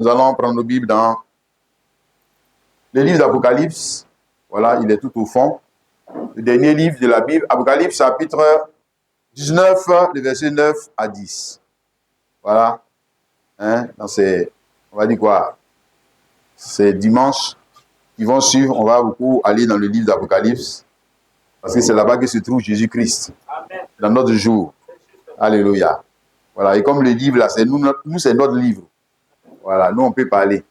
Nous allons prendre nos Bibles dans le livre d'Apocalypse. Voilà, il est tout au fond. Le dernier livre de la Bible, Apocalypse chapitre 19, le verset 9 à 10. Voilà. Dans ces, on va dire quoi, ces dimanches qui vont suivre, on va beaucoup aller dans le livre d'Apocalypse parce que c'est là-bas que se trouve Jésus-Christ dans notre jour. Alléluia. Voilà, et comme le livre là, c'est nous c'est notre livre. Voilà, nous on peut parler.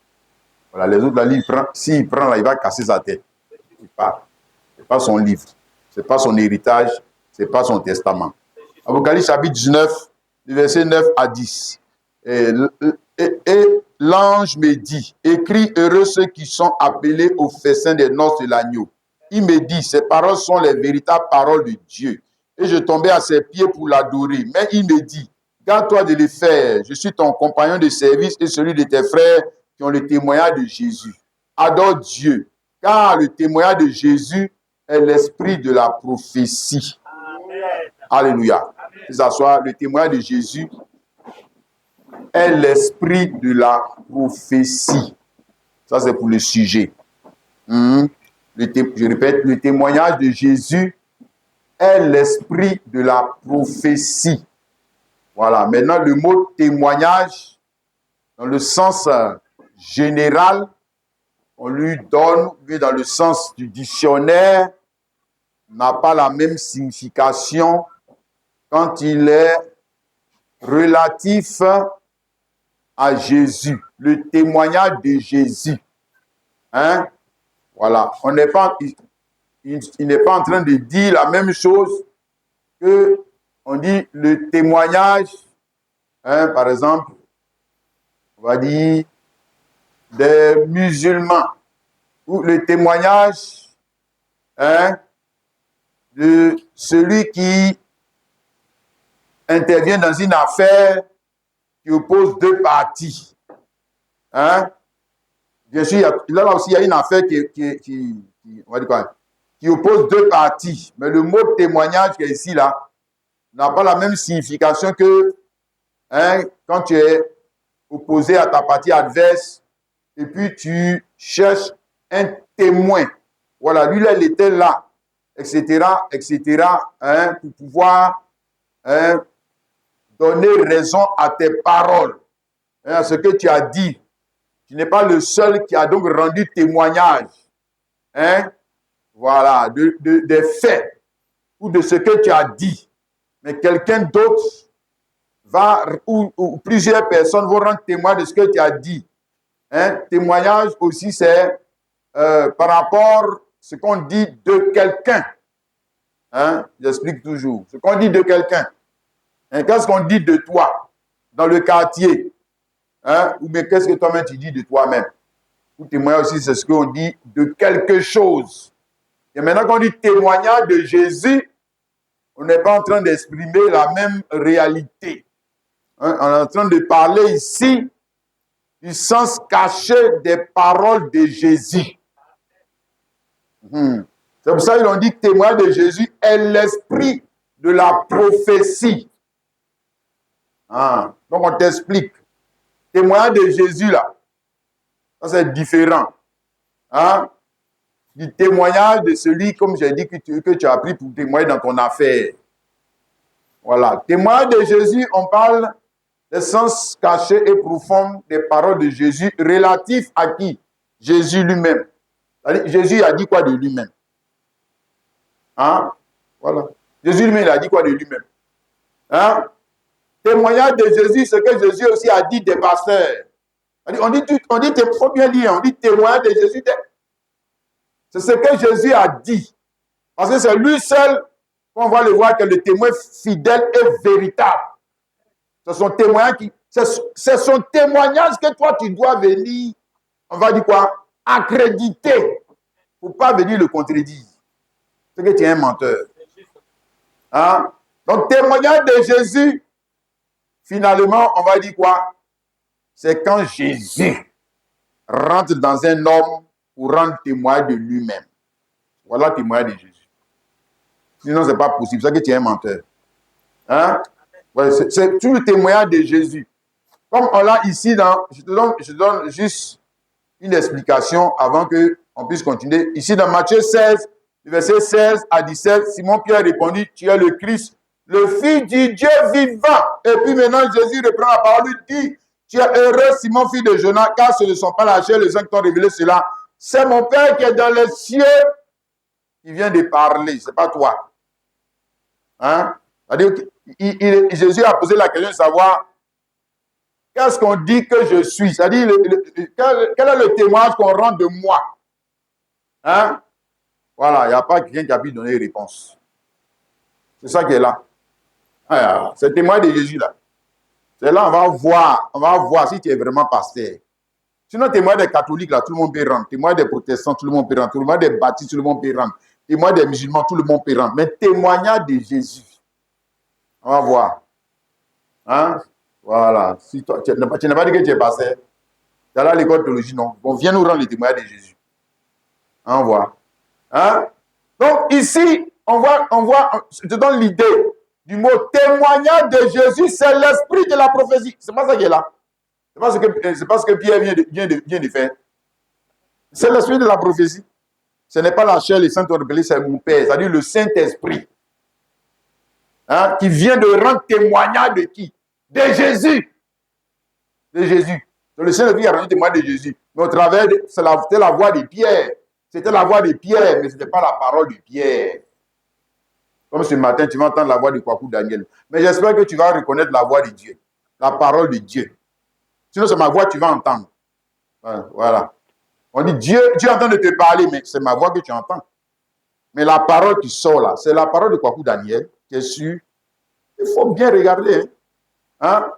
Voilà, les autres là, s'il prend là, il va casser sa tête. Il part. C'est pas son livre, c'est pas son héritage, c'est pas son testament. Apocalypse chapitre 19, du verset 9 à 10. Et l'ange me dit, écris heureux ceux qui sont appelés au festin des noces de l'agneau. Il me dit, ces paroles sont les véritables paroles de Dieu. Et je tombais à ses pieds pour l'adorer. Mais il me dit, garde-toi de les faire. Je suis ton compagnon de service et celui de tes frères qui ont le témoignage de Jésus. Adore Dieu, car le témoignage de Jésus est l'esprit de la prophétie. Amen. Alléluia. Que ça soit le témoignage de Jésus est l'esprit de la prophétie. Ça, c'est pour le sujet. Je répète, le témoignage de Jésus est l'esprit de la prophétie. Voilà. Maintenant, le mot témoignage, dans le sens général, on lui donne, dans le sens du dictionnaire, n'a pas la même signification quand il est relatif à Jésus, le témoignage de Jésus. Voilà, on n'est pas, il n'est pas en train de dire la même chose que on dit le témoignage, par exemple, on va dire des musulmans, ou le témoignage de celui qui intervient dans une affaire qui oppose deux parties. Bien sûr, là aussi, il y a une affaire on va dire quoi, qui oppose deux parties. Mais le mot témoignage qui est ici, là, n'a pas la même signification que quand tu es opposé à ta partie adverse et puis tu cherches un témoin. Voilà, lui, là, il était là, etc., pour pouvoir donner raison à tes paroles, à ce que tu as dit. Tu n'es pas le seul qui a donc rendu témoignage, voilà, des faits ou de ce que tu as dit. Mais quelqu'un d'autre va, ou plusieurs personnes vont rendre témoin de ce que tu as dit. Témoignage aussi, c'est par rapport à ce qu'on dit de quelqu'un. J'explique toujours. Ce qu'on dit de quelqu'un. Qu'est-ce qu'on dit de toi dans le quartier? Ou bien qu'est-ce que toi-même tu dis de toi-même? Ou témoignage aussi, c'est ce qu'on dit de quelque chose. Et maintenant qu'on dit témoignage de Jésus, on n'est pas en train d'exprimer la même réalité. On est en train de parler ici du sens caché des paroles de Jésus. C'est pour ça qu'ils ont dit que témoignage de Jésus est l'esprit de la prophétie. Donc on t'explique. Témoignage de Jésus là, ça c'est différent. Du témoignage de celui, comme j'ai dit, que tu as pris pour témoigner dans ton affaire. Voilà. Témoignage de Jésus, on parle des sens cachés et profonds des paroles de Jésus relatifs à qui? Jésus lui-même. Jésus a dit quoi de lui-même? Voilà. Jésus lui-même, il a dit quoi de lui-même? Témoignage de Jésus, ce que Jésus aussi a dit des pasteurs. On dit, faut bien lire, on dit témoignage de Jésus. C'est ce que Jésus a dit. Parce que c'est lui seul qu'on va le voir que le témoin fidèle et véritable. C'est son témoignage c'est son témoignage que toi tu dois venir, on va dire quoi, accréditer. Pour ne pas venir le contredire. C'est que tu es un menteur. Donc, témoignage de Jésus, finalement, on va dire quoi? C'est quand Jésus rentre dans un homme pour rendre témoignage de lui-même. Voilà le témoignage de Jésus. Sinon, ce n'est pas possible. C'est que tu es un menteur. Ouais, c'est tout le témoignage de Jésus. Comme on l'a ici je te donne juste une explication avant qu'on puisse continuer. Ici dans Matthieu 16, verset 16 à 17, Simon-Pierre répondit, tu es le Christ, le Fils du Dieu vivant. Et puis maintenant, Jésus reprend la parole, il dit, tu es heureux, Simon, fils de Jonas, car ce ne sont pas la chair et le sang qui t'ont révélé cela. C'est mon Père qui est dans les cieux qui vient de parler, ce n'est pas toi. Hein? C'est-à-dire que Jésus a posé la question de savoir qu'est-ce qu'on dit que je suis. C'est-à-dire, quel est le témoignage qu'on rend de moi? Hein? Voilà, il n'y a pas quelqu'un qui a pu donner une réponse. C'est ça qui est là. Ah, c'est le témoin de Jésus là. C'est là, on va voir si tu es vraiment pasteur. Sinon, témoin des catholiques là, tout le monde peut rendre. Témoin des protestants, tout le monde peut rendre. Témoin des baptistes, tout le monde peut rendre. Témoin des musulmans, tout le monde peut rendre. Mais témoignage de Jésus. On va voir. Hein? Voilà. Si toi, tu n'as pas dit que tu es pasteur. Tu es là à l'école de théologie, non. Bon, viens nous rendre le témoignage de Jésus. On voit. Hein? Donc, ici, on voit, je te donne l'idée du mot témoignage de Jésus, c'est l'esprit de la prophétie. C'est pas ça qui est là. C'est pas ce que Pierre vient de faire. C'est l'esprit de la prophétie. Ce n'est pas la chair, les saints ont révélé, c'est mon Père, c'est-à-dire le Saint-Esprit. Hein, qui vient de rendre témoignage de qui? De Jésus. De Jésus. Donc, le Saint-Esprit a rendu témoignage de Jésus. Mais au travers, c'était la voix de Pierre. C'était la voix de Pierre, mais ce n'était pas la parole de Pierre. Comme ce matin, tu vas entendre la voix de Kwaku Daniel. Mais j'espère que tu vas reconnaître la voix de Dieu. La parole de Dieu. Sinon, c'est ma voix que tu vas entendre. Voilà. On dit, Dieu est en train de te parler, mais c'est ma voix que tu entends. Mais la parole qui sort là, c'est la parole de Kwaku Daniel, qui est sûre. Il faut bien regarder. Hein?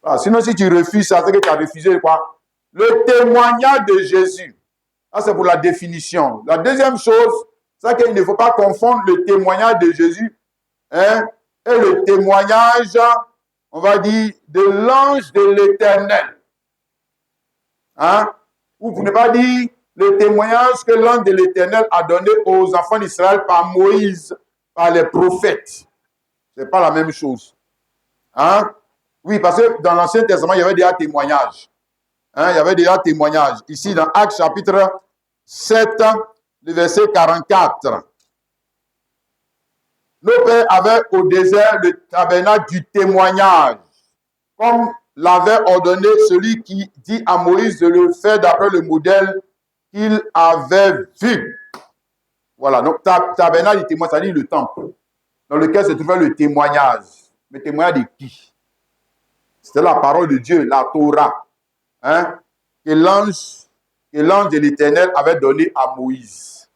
Voilà. Sinon, si tu refuses ça, c'est que tu as refusé quoi? Le témoignage de Jésus. Ça, c'est pour la définition. La deuxième chose, c'est qu'il ne faut pas confondre le témoignage de Jésus, hein, et le témoignage, on va dire, de l'ange de l'Éternel. Hein? Ou pour ne pas dire le témoignage que l'ange de l'Éternel a donné aux enfants d'Israël par Moïse, par les prophètes. Ce n'est pas la même chose. Hein? Oui, parce que dans l'Ancien Testament, il y avait déjà témoignage. Hein? Il y avait déjà témoignage. Ici, dans Actes chapitre 7, le verset 44. Nos pères avaient au désert le tabernacle du témoignage, comme l'avait ordonné celui qui dit à Moïse de le faire d'après le modèle qu'il avait vu. Voilà, donc tabernacle du témoignage, c'est-à-dire le temple, dans lequel se trouvait le témoignage. Le témoignage de qui? C'était la parole de Dieu, la Torah, hein, que l'ange de l'Éternel avait donné à Moïse.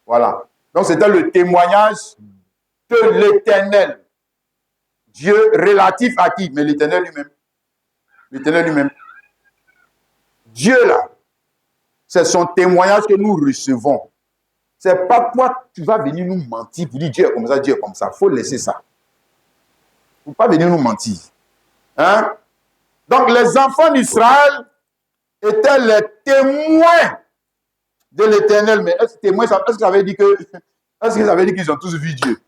Voilà. Donc, c'était le témoignage de l'Éternel. Dieu relatif à qui? Mais l'Éternel lui-même. L'Éternel lui-même. Dieu, là, c'est son témoignage que nous recevons. C'est pas toi, tu vas venir nous mentir pour dire Dieu est comme ça, Dieu est comme ça. Il faut laisser ça. Il ne faut pas venir nous mentir. Hein? Donc, les enfants d'Israël étaient les témoins de l'Éternel. Mais est-ce que ça veut dire qu'ils ont tous vu Dieu?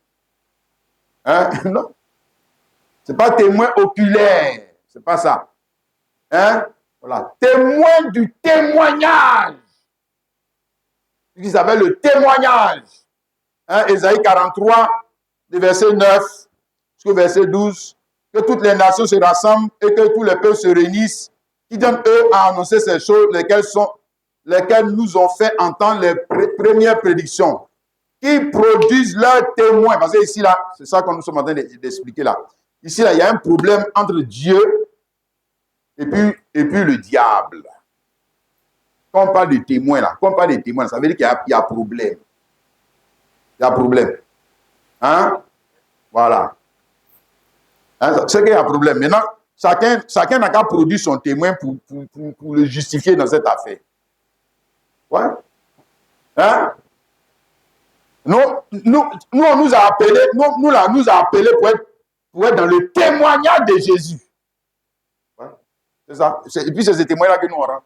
Hein? Non. Ce n'est pas témoin oculaire. Ce n'est pas ça. Hein? Voilà. Témoin du témoignage. Ils s'appelle le témoignage. Hein? Ésaïe 43, le verset 9 jusqu'au verset 12. Que toutes les nations se rassemblent et que tous les peuples se réunissent, qui donnent eux à annoncer ces choses, lesquelles nous ont fait entendre les premières prédictions, qui produisent leurs témoins. Parce que ici, là, c'est ça que nous sommes en train d'expliquer là. Ici, là, il y a un problème entre Dieu et puis le diable. Quand on parle de témoins, là, ça veut dire qu'il y a problème. Il y a problème. Hein? Voilà. Hein, c'est qu'il y a un problème. Maintenant, chacun n'a qu'à produire son témoin pour le justifier dans cette affaire. Ouais. Hein? Nous, on nous a appelés, nous a appelés pour être dans le témoignage de Jésus. Ouais. C'est ça. Et puis, c'est ce témoignage-là que nous aurons.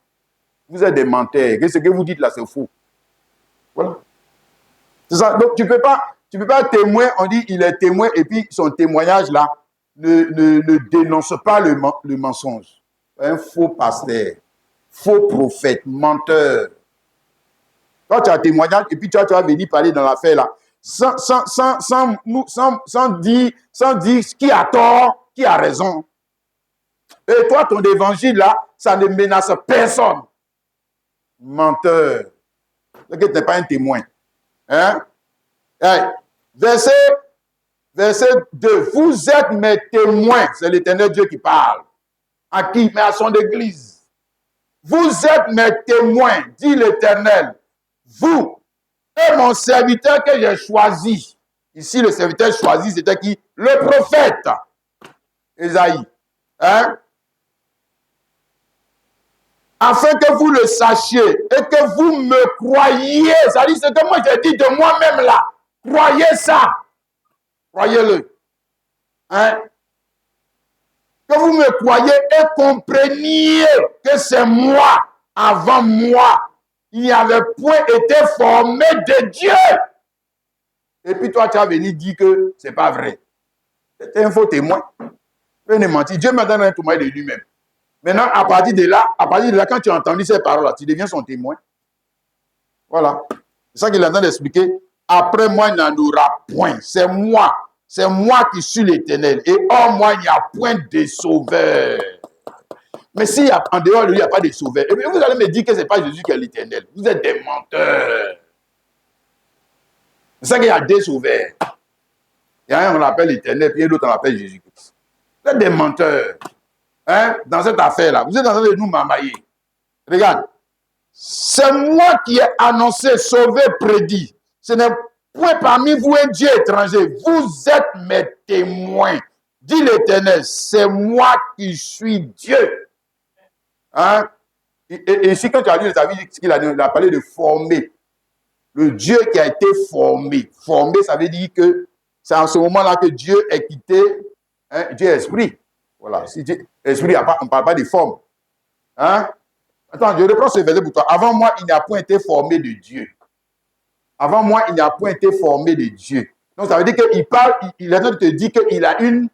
Vous êtes des menteurs. Ce que vous dites là, c'est faux. Voilà. C'est ça. Donc, tu peux pas être témoin, on dit il est témoin, et puis son témoignage là ne dénonce pas le mensonge. Un faux pasteur, faux prophète, menteur. Toi, tu as témoignage et puis tu vas venir parler dans l'affaire là. Sans dire qui a tort, qui a raison. Et toi, ton évangile là, ça ne menace personne. Menteur. Tu n'es pas un témoin. Hein? Hey. Verset 2. Vous êtes mes témoins. C'est l'Éternel Dieu qui parle. À qui? Mais à son église. Vous êtes mes témoins, dit l'Éternel. Vous et mon serviteur que j'ai choisi. Ici, le serviteur choisi, c'était qui? Le prophète. Ésaïe. Hein? Afin que vous le sachiez et que vous me croyiez. Ça dit ce que moi j'ai dit de moi-même là. Croyez ça. Croyez-le. Hein? Que vous me croyez et compreniez que c'est moi, avant moi. Il n'y avait point été formé de Dieu. Et puis toi, tu as venu dire que ce n'est pas vrai. C'est un faux témoin. Tu ne mentir. Dieu m'a donné un témoin de lui-même. Maintenant, à partir de là, quand tu as entendu ces paroles-là, tu deviens son témoin. Voilà. C'est ça qu'il est en train d'expliquer. Après moi, il n'en aura point. C'est moi. C'est moi qui suis l'Éternel. Et hors moi, il n'y a point de sauveur. Mais si en dehors de lui, il n'y a pas de sauveur, et vous allez me dire que ce n'est pas Jésus qui est l'Éternel. Vous êtes des menteurs. C'est ça qu'il y a des sauveurs. Il y a un, on l'appelle l'Éternel, puis l'autre, on l'appelle Jésus-Christ. Vous êtes des menteurs. Hein? Dans cette affaire-là, vous êtes en train de nous mamailler. Regarde. C'est moi qui ai annoncé, sauvé, prédit. Ce n'est point parmi vous un Dieu étranger. Vous êtes mes témoins. Dit l'Éternel, c'est moi qui suis Dieu. Hein? Et ici, quand tu as lu, il a parlé de former. Le Dieu qui a été formé. Formé, ça veut dire que c'est en ce moment-là que Dieu est quitté. Hein? Dieu est esprit. Voilà. Si Dieu, esprit, on ne parle pas de forme. Hein? Attends, je reprends ce verset pour toi. Avant moi, il n'a point été formé de Dieu. Avant moi, il n'a point été formé de Dieu. Donc, ça veut dire qu'il parle, il est en train de te dire qu'il a une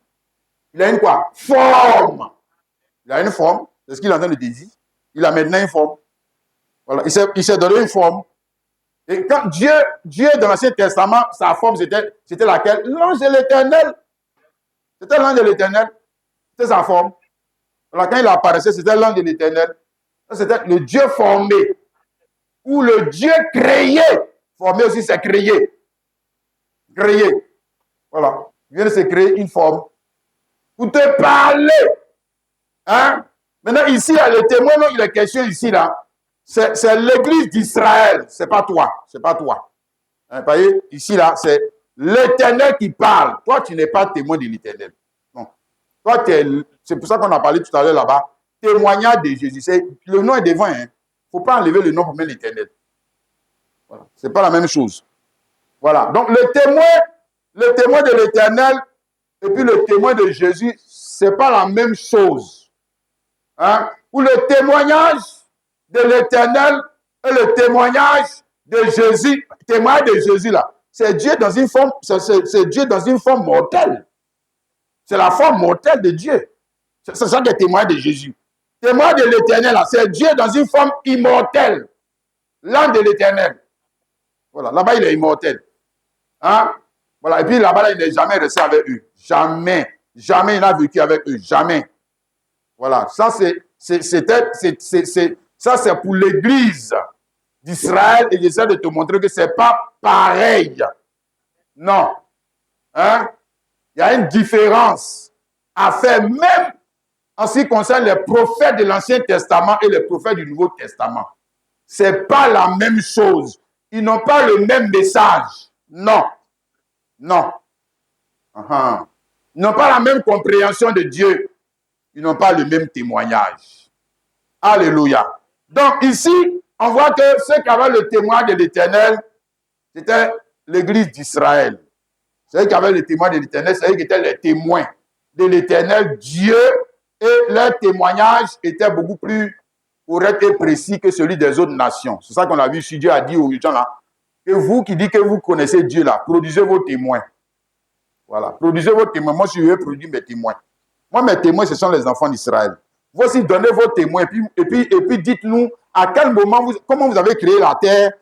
quoi? Forme. Il a une forme. C'est ce qu'il est en train de te dire. Il a maintenant une forme. Voilà. Il s'est donné une forme. Et quand Dieu dans l'Ancien Testament, sa forme, c'était laquelle? L'ange de l'Éternel. C'était l'ange de l'Éternel. C'était sa forme. Voilà, quand il apparaissait, c'était l'ange de l'Éternel. C'était le Dieu formé. Ou le Dieu créé. Formé aussi, c'est créé. Créé. Voilà. Il vient de se créer une forme. Pour te parler. Hein? Maintenant, ici, il y a le témoin, non, il est question ici, là. C'est l'église d'Israël. C'est pas toi. C'est pas toi. Hein, vous voyez, ici, là, c'est l'Éternel qui parle. Toi, tu n'es pas témoin de l'Éternel. Non. Toi, c'est pour ça qu'on a parlé tout à l'heure là-bas. Témoignage de Jésus. Le nom est devant. Il ne faut pas enlever le nom pour mettre l'Éternel. Voilà. Ce n'est pas la même chose. Voilà. Donc, le témoin de l'Éternel et puis le témoin de Jésus, ce n'est pas la même chose. Hein? Ou le témoignage de l'Éternel et le témoignage de Jésus. Le témoignage de Jésus, là, c'est Dieu dans une forme, c'est Dieu dans une forme mortelle. C'est la forme mortelle de Dieu. C'est ça qui est témoignage de Jésus. Témoin de l'Éternel, là, c'est Dieu dans une forme immortelle. L'âme de l'Éternel. Voilà, là-bas, il est immortel. Hein? Voilà, et puis là-bas, il n'est jamais resté avec eux. Jamais. Jamais il n'a vécu avec eux. Jamais. Voilà, ça, c'est pour l'église d'Israël et j'essaie de te montrer que ce n'est pas pareil. Non. Hein? Il y a une différence à faire, même en ce qui concerne les prophètes de l'Ancien Testament et les prophètes du Nouveau Testament. Ce n'est pas la même chose. Ils n'ont pas le même message. Non. Non. Ils n'ont pas la même compréhension de Dieu. Ils n'ont pas le même témoignage. Alléluia. Donc ici, on voit que ceux qui avaient le témoignage de l'Éternel, c'était l'église d'Israël. Ceux qui avaient le témoignage de l'Éternel, c'est eux qui étaient les témoins de l'Éternel Dieu, et leur témoignage était beaucoup plus correct et précis que celui des autres nations. C'est ça qu'on a vu ici. Dieu a dit aux gens là, que vous qui dites que vous connaissez Dieu là, produisez vos témoins. Voilà. Produisez vos témoins. Moi, je vais produire mes témoins. Moi, mes témoins, ce sont les enfants d'Israël. Vous aussi, donnez vos témoins et puis dites-nous à quel moment, comment vous avez créé la terre.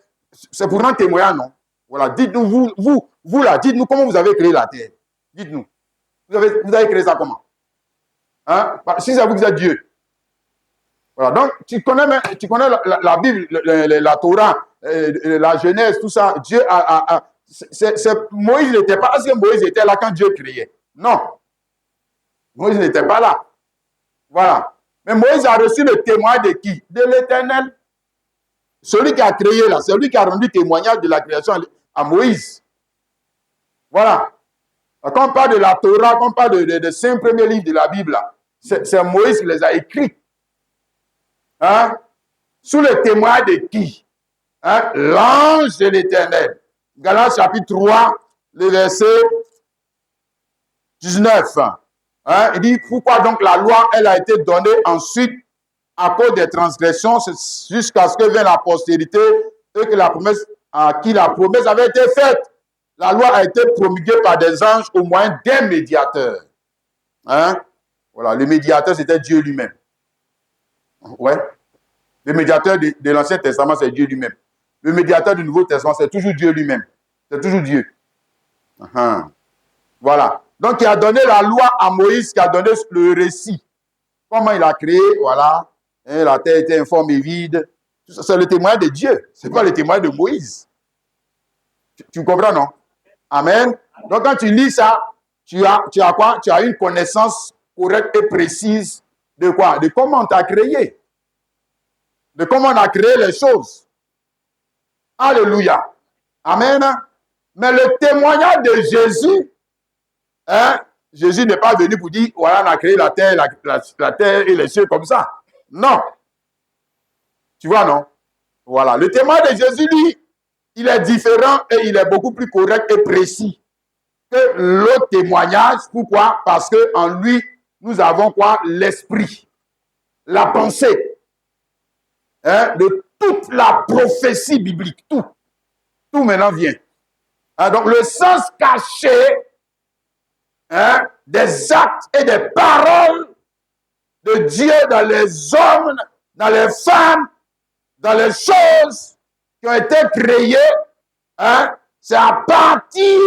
C'est pour un témoignage, non? Voilà. Dites-nous, vous là, dites-nous comment vous avez créé la terre. Dites-nous. Vous avez créé ça comment? Hein? Si c'est vous qui êtes Dieu. Voilà. Donc, tu connais la Bible, la Torah, la Genèse, tout ça. Dieu Moïse n'était pas. Est-ce que Moïse était là quand Dieu créait? Non. Moïse n'était pas là. Voilà. Mais Moïse a reçu le témoin de qui? De l'Éternel. Celui qui a créé là, celui qui a rendu témoignage de la création à Moïse. Voilà. Quand on parle de la Torah, quand on parle de 5 premiers livres de la Bible, c'est Moïse qui les a écrits. Hein? Sous le témoin de qui? Hein? L'ange de l'Éternel. Galates chapitre 3, le verset 19. Hein? Il dit, pourquoi donc la loi, elle a été donnée ensuite à cause des transgressions jusqu'à ce que vienne la postérité et que la promesse, à qui la promesse avait été faite. La loi a été promulguée par des anges au moyen d'un médiateur. Hein? Voilà, le médiateur, c'était Dieu lui-même. Ouais. Le médiateur de l'Ancien Testament, c'est Dieu lui-même. Le médiateur du Nouveau Testament, c'est toujours Dieu lui-même. C'est toujours Dieu. Voilà. Donc, il a donné la loi à Moïse, qui a donné le récit. Comment il a créé, voilà. Et la terre était informe et vide. C'est le témoin de Dieu. Ce n'est pas le témoin de Moïse. Tu comprends, non? Amen. Donc, quand tu lis ça, tu as quoi? Tu as une connaissance correcte et précise de quoi? De comment on t'a créé. De comment on a créé les choses. Alléluia. Amen. Mais le témoignage de Jésus, hein, Jésus n'est pas venu pour dire, voilà, on a créé la terre, la terre et les cieux comme ça. Non. Tu vois, non? Voilà. Le témoignage de Jésus, lui, il est différent et il est beaucoup plus correct et précis que l'autre témoignage. Pourquoi? Parce qu'en lui, nous avons quoi? L'esprit, la pensée, hein, de toute la prophétie biblique. Tout maintenant vient. Hein, donc, le sens caché, hein, des actes et des paroles de Dieu dans les hommes, dans les femmes, dans les choses qui ont été créées, hein, c'est à partir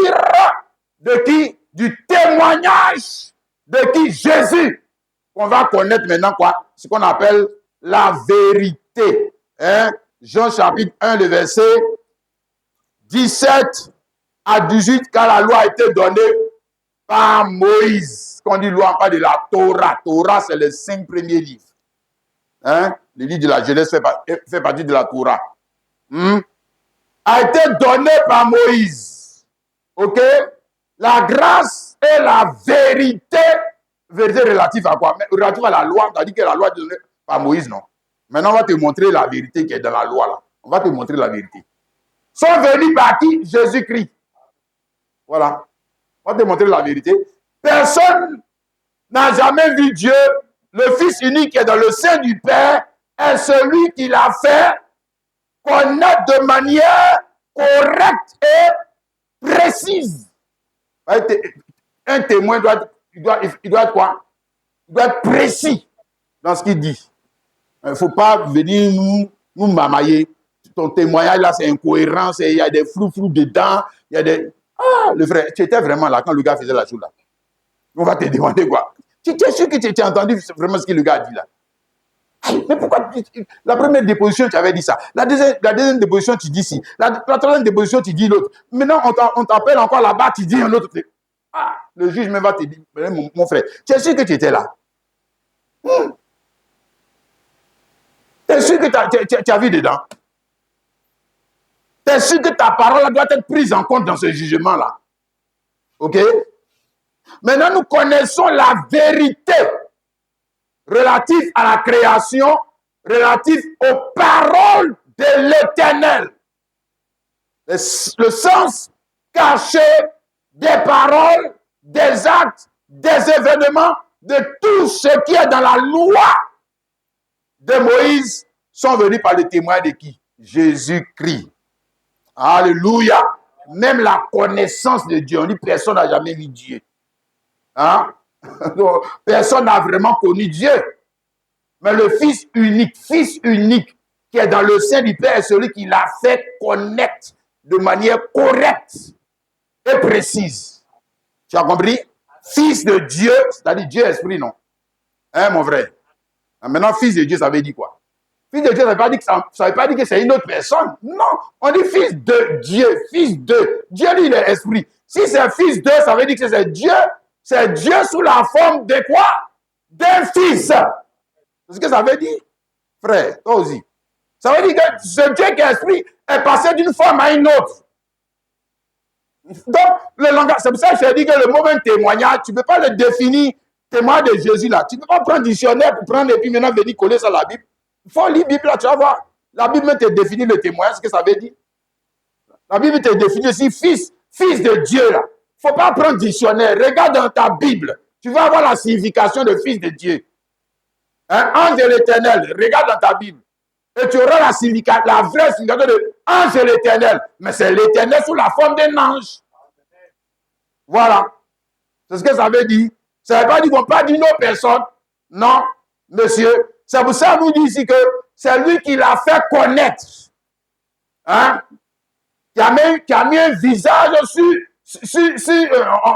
de qui? Du témoignage de qui? Jésus. On va connaître maintenant quoi? Ce qu'on appelle la vérité. Hein? Jean chapitre 1, le verset 17 à 18, quand la loi a été donnée par Moïse. Quand on dit loi, on parle de la Torah. Torah, c'est les 5 premiers livres. Hein? Le livre de la Genèse fait partie de la Torah. A été donné par Moïse. Ok? La grâce et la vérité. Vérité relative à quoi? Relative à la loi. On a dit que la loi est donnée par Moïse, non? Maintenant, on va te montrer la vérité qui est dans la loi, là. On va te montrer la vérité. Sont venus par qui? Jésus-Christ. Voilà. On va te montrer la vérité. Personne n'a jamais vu Dieu. Le Fils unique qui est dans le sein du Père est celui qui l'a fait connaître de manière correcte et précise. Un témoin il doit être quoi? Il doit être précis dans ce qu'il dit. Il ne faut pas venir nous mamailler. Ton témoignage là, c'est incohérent, il y a des flous dedans, il y a des... Ah, le frère, tu étais vraiment là quand le gars faisait la chose là. On va te demander quoi? Tu es sûr que tu as entendu vraiment ce que le gars a dit là? Mais pourquoi la première déposition, tu avais dit ça. La deuxième déposition, tu dis ci. La troisième déposition, tu dis l'autre. Maintenant, on t'appelle encore là-bas, tu dis un autre. Ah, le juge même va te dire, mon frère, tu es sûr que tu étais là? Tu es sûr que tu as vu dedans? Tu es sûr que ta parole doit être prise en compte dans ce jugement-là? Ok? Maintenant, nous connaissons la vérité relative à la création, relative aux paroles de l'Éternel. Le sens caché des paroles, des actes, des événements, de tout ce qui est dans la loi de Moïse sont venus par le témoin de qui? Jésus-Christ. Alléluia. même la connaissance de Dieu. On dit personne n'a jamais vu Dieu. Hein? Donc, personne n'a vraiment connu Dieu. Mais le Fils unique, qui est dans le sein du Père, est celui qui l'a fait connaître de manière correcte et précise. Tu as compris? Fils de Dieu, c'est-à-dire Dieu esprit, non? Hein, mon frère? Maintenant, fils de Dieu, ça veut dire quoi? Fils de Dieu, ça ne veut pas dire que c'est une autre personne. Non, on dit fils de Dieu, fils de. Dieu, lui, il est esprit. Si c'est fils de, ça veut dire que c'est Dieu sous la forme de quoi? D'un fils. C'est ce que ça veut dire, frère, toi aussi. Ça veut dire que ce Dieu qui est esprit est passé d'une forme à une autre. Donc, le langage, c'est pour ça que je dis que le mot même témoignage, tu ne peux pas le définir, témoin de Jésus là. Tu ne peux pas prendre un dictionnaire pour prendre et puis maintenant venir coller ça à la Bible. Il faut lire la Bible là, tu vas voir. La Bible même te définit le témoignage, ce que ça veut dire. La Bible te définit aussi fils de Dieu là. Il ne faut pas prendre dictionnaire. Regarde dans ta Bible. Tu vas avoir la signification de fils de Dieu. Un ange de l'Éternel, regarde dans ta Bible. Et tu auras la vraie signification de ange de l'Éternel. Mais c'est l'Éternel sous la forme d'un ange. Voilà. C'est ce que ça veut dire. Ça ne veut pas dire qu'on parle d'une autre personne. Non, monsieur. C'est pour ça que nous dit ici que c'est lui qui l'a fait connaître. Hein? Qui a mis un visage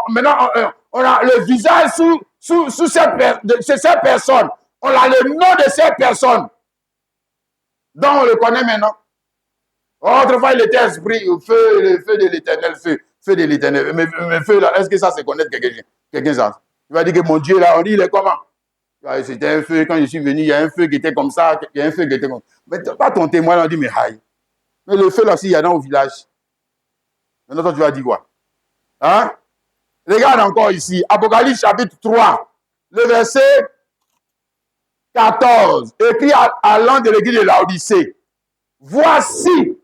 maintenant, on a le visage sous cette personne. On a le nom de cette personne. Donc, on le connaît maintenant. Autrefois, il était esprit, le feu de l'éternel, feu de l'éternel. Mais feu, là, est-ce que ça, c'est connaître quelqu'un ça? Il va dire que mon Dieu, là, on dit, il est comment? C'était un feu, quand je suis venu, il y a un feu qui était comme ça, il y a un feu qui était comme ça. Mais pas ton témoin, là, on dit, mais aïe. Mais le feu, là, aussi, il y en a au village. Maintenant, toi, tu vas dire quoi? Hein? Regarde encore ici, Apocalypse chapitre 3, le verset 14, écrit à l'ange de l'église de Laodicée. Voici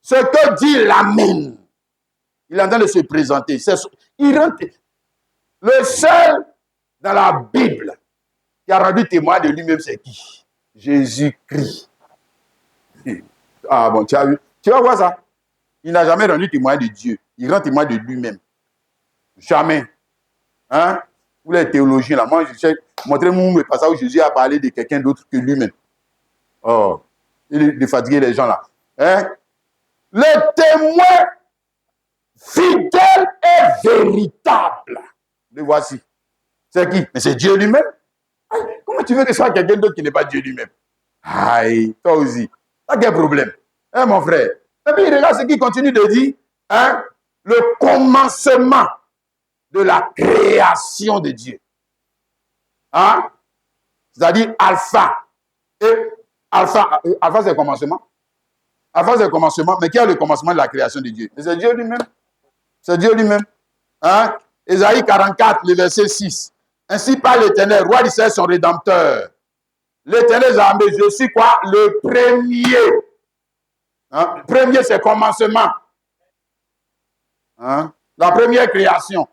ce que dit l'Amen. Il est en train de se présenter. Il rentre. Le seul dans la Bible qui a rendu témoin de lui-même, c'est qui? Jésus-Christ. Ah bon, tu as vu? Tu vas voir ça. Il n'a jamais rendu témoin de Dieu. Il rend témoin de lui-même. Jamais. Hein? Vous les théologiens là, moi, montrez-moi le passage où Jésus a parlé de quelqu'un d'autre que lui-même. Oh, il est de fatiguer les gens là. Hein? Le témoin fidèle et véritable. Le voici. C'est qui? Mais c'est Dieu lui-même. Comment tu veux que ce soit quelqu'un d'autre qui n'est pas Dieu lui-même? Aïe, toi aussi. T'as quel problème? Hein, mon frère? Et puis, regarde ce qu'il continue de dire. Hein? Le commencement de la création de Dieu. Hein? C'est-à-dire alpha. Et alpha c'est le commencement. Alpha, c'est le commencement. Mais qui a le commencement de la création de Dieu? C'est Dieu lui-même. C'est Dieu lui-même. Hein? Ésaïe 44, le verset 6. Ainsi parle l'Éternel, roi d'Israël, son rédempteur. L'Éternel a dit, je suis quoi? Le premier. Hein? Premier, c'est commencement. Hein? La première création.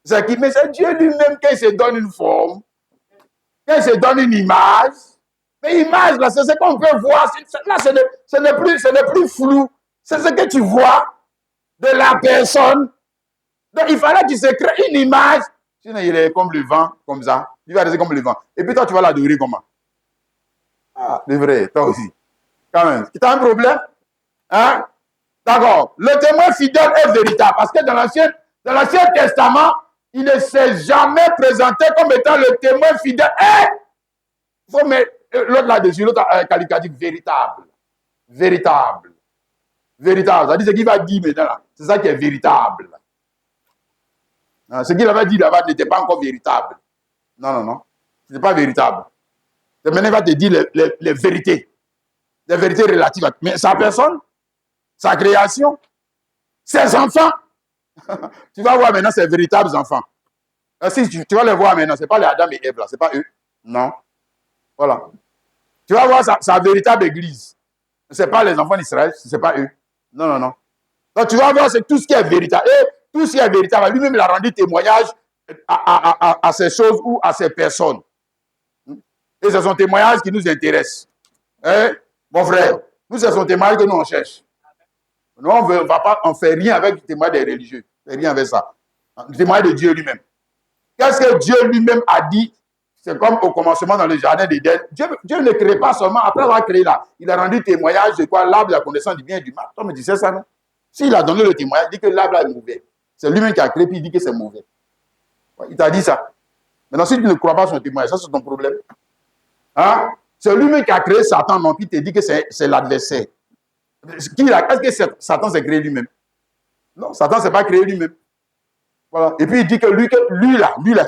C'est qui? Mais c'est Dieu lui-même qui se donne une forme, qui se donne une image. Mais image, là, c'est ce qu'on peut voir. Là, ce n'est plus flou. C'est ce que tu vois de la personne. Donc, il fallait qu'il se crée une image. Sinon, il est comme le vent, comme ça. Il va rester comme le vent. Et puis toi, tu vas l'adorer comment? Ah, c'est vrai, toi aussi. Quand même. Tu as un problème? Hein? D'accord. Le témoin fidèle est véritable. Parce que dans l'Ancien Testament, il ne s'est jamais présenté comme étant le témoin fidèle. Il faut mettre l'autre là-dessus, l'autre qualificatif véritable. Véritable. Véritable. Ça dit ce qu'il va dire maintenant là. C'est ça qui est véritable. Ce qu'il avait dit là-bas n'était pas encore véritable. Non. Ce n'est pas véritable. Maintenant, il va te dire les vérités. Les vérités relatives à mais sa personne, sa création, ses enfants. Tu vas voir maintenant ses véritables enfants. Si tu vas les voir maintenant, ce n'est pas les Adam et Ève là, ce n'est pas eux. Non. Voilà. Tu vas voir sa véritable église. Ce n'est pas les enfants d'Israël, ce n'est pas eux. Non. Donc tu vas voir, c'est tout ce qui est véritable. Et tout ce qui est véritable, lui-même, il a rendu témoignage à ces choses ou à ces personnes. Et c'est son témoignage qui nous intéresse. Hein? Mon frère, nous, c'est son témoignage que nous on cherche. Nous, on fait rien avec le témoignage des religieux. On fait rien avec ça. Le témoignage de Dieu lui-même. Qu'est-ce que Dieu lui-même a dit? C'est comme au commencement dans le jardin d'Éden. Dieu ne crée pas seulement, après avoir créé là, il a rendu témoignage de quoi? L'arbre de la connaissance du bien et du mal. Toi, me disais ça, non? S'il a donné le témoignage, il dit que l'arbre est mauvais. C'est lui-même qui a créé, puis il dit que c'est mauvais. Il t'a dit ça. Maintenant, si tu ne crois pas son témoignage, ça c'est ton problème. Hein? C'est lui-même qui a créé Satan, non? Puis il te dit que c'est l'adversaire. Est-ce que Satan s'est créé lui-même? Non, Satan ne s'est pas créé lui-même. Voilà. Et puis il dit que lui là,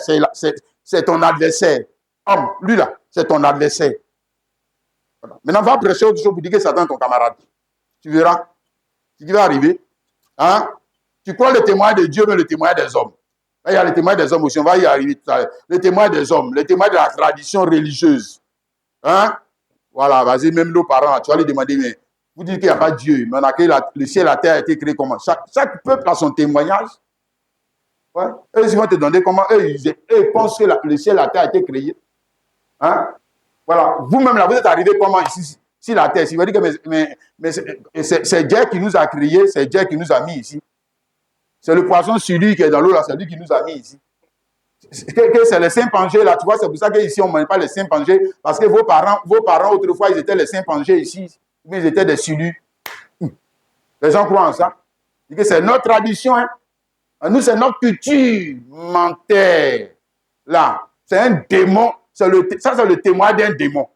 c'est ton adversaire. Homme, lui là, c'est ton adversaire. Voilà. Maintenant, va prêcher autre chose pour dire que Satan est ton camarade. Tu verras ce qui va arriver. Hein? Tu crois le témoignage de Dieu, mais le témoignage des hommes. Là, il y a le témoignage des hommes aussi, on va y arriver tout à l'heure. Le témoignage des hommes, le témoignage de la tradition religieuse. Hein? Voilà, vas-y, même nos parents, tu vas les demander, mais vous dites qu'il n'y a pas de Dieu, mais on a créé le ciel et la terre a été créé comment? Chaque peuple a son témoignage. Ouais. Eux, ils vont te demander comment ils pensent que le ciel et la terre a été créé. Hein? Voilà. Vous-même, là, vous êtes arrivé comment ici? Si la terre, si vous dites que c'est Dieu qui nous a créés, c'est Dieu qui nous a mis ici. C'est le poisson sur lui qui est dans l'eau, là, c'est lui qui nous a mis ici. C'est les Saint-Pangé, là, tu vois, c'est pour ça qu'ici, on ne mange pas les Saint-Pangé, parce que vos parents, autrefois, ils étaient les Saint-Pangé ici, mais ils étaient des Silus. Les gens croient en ça. C'est notre tradition, hein. Nous, c'est notre culture mentaire. Là, c'est un démon. Ça, c'est le témoin d'un démon.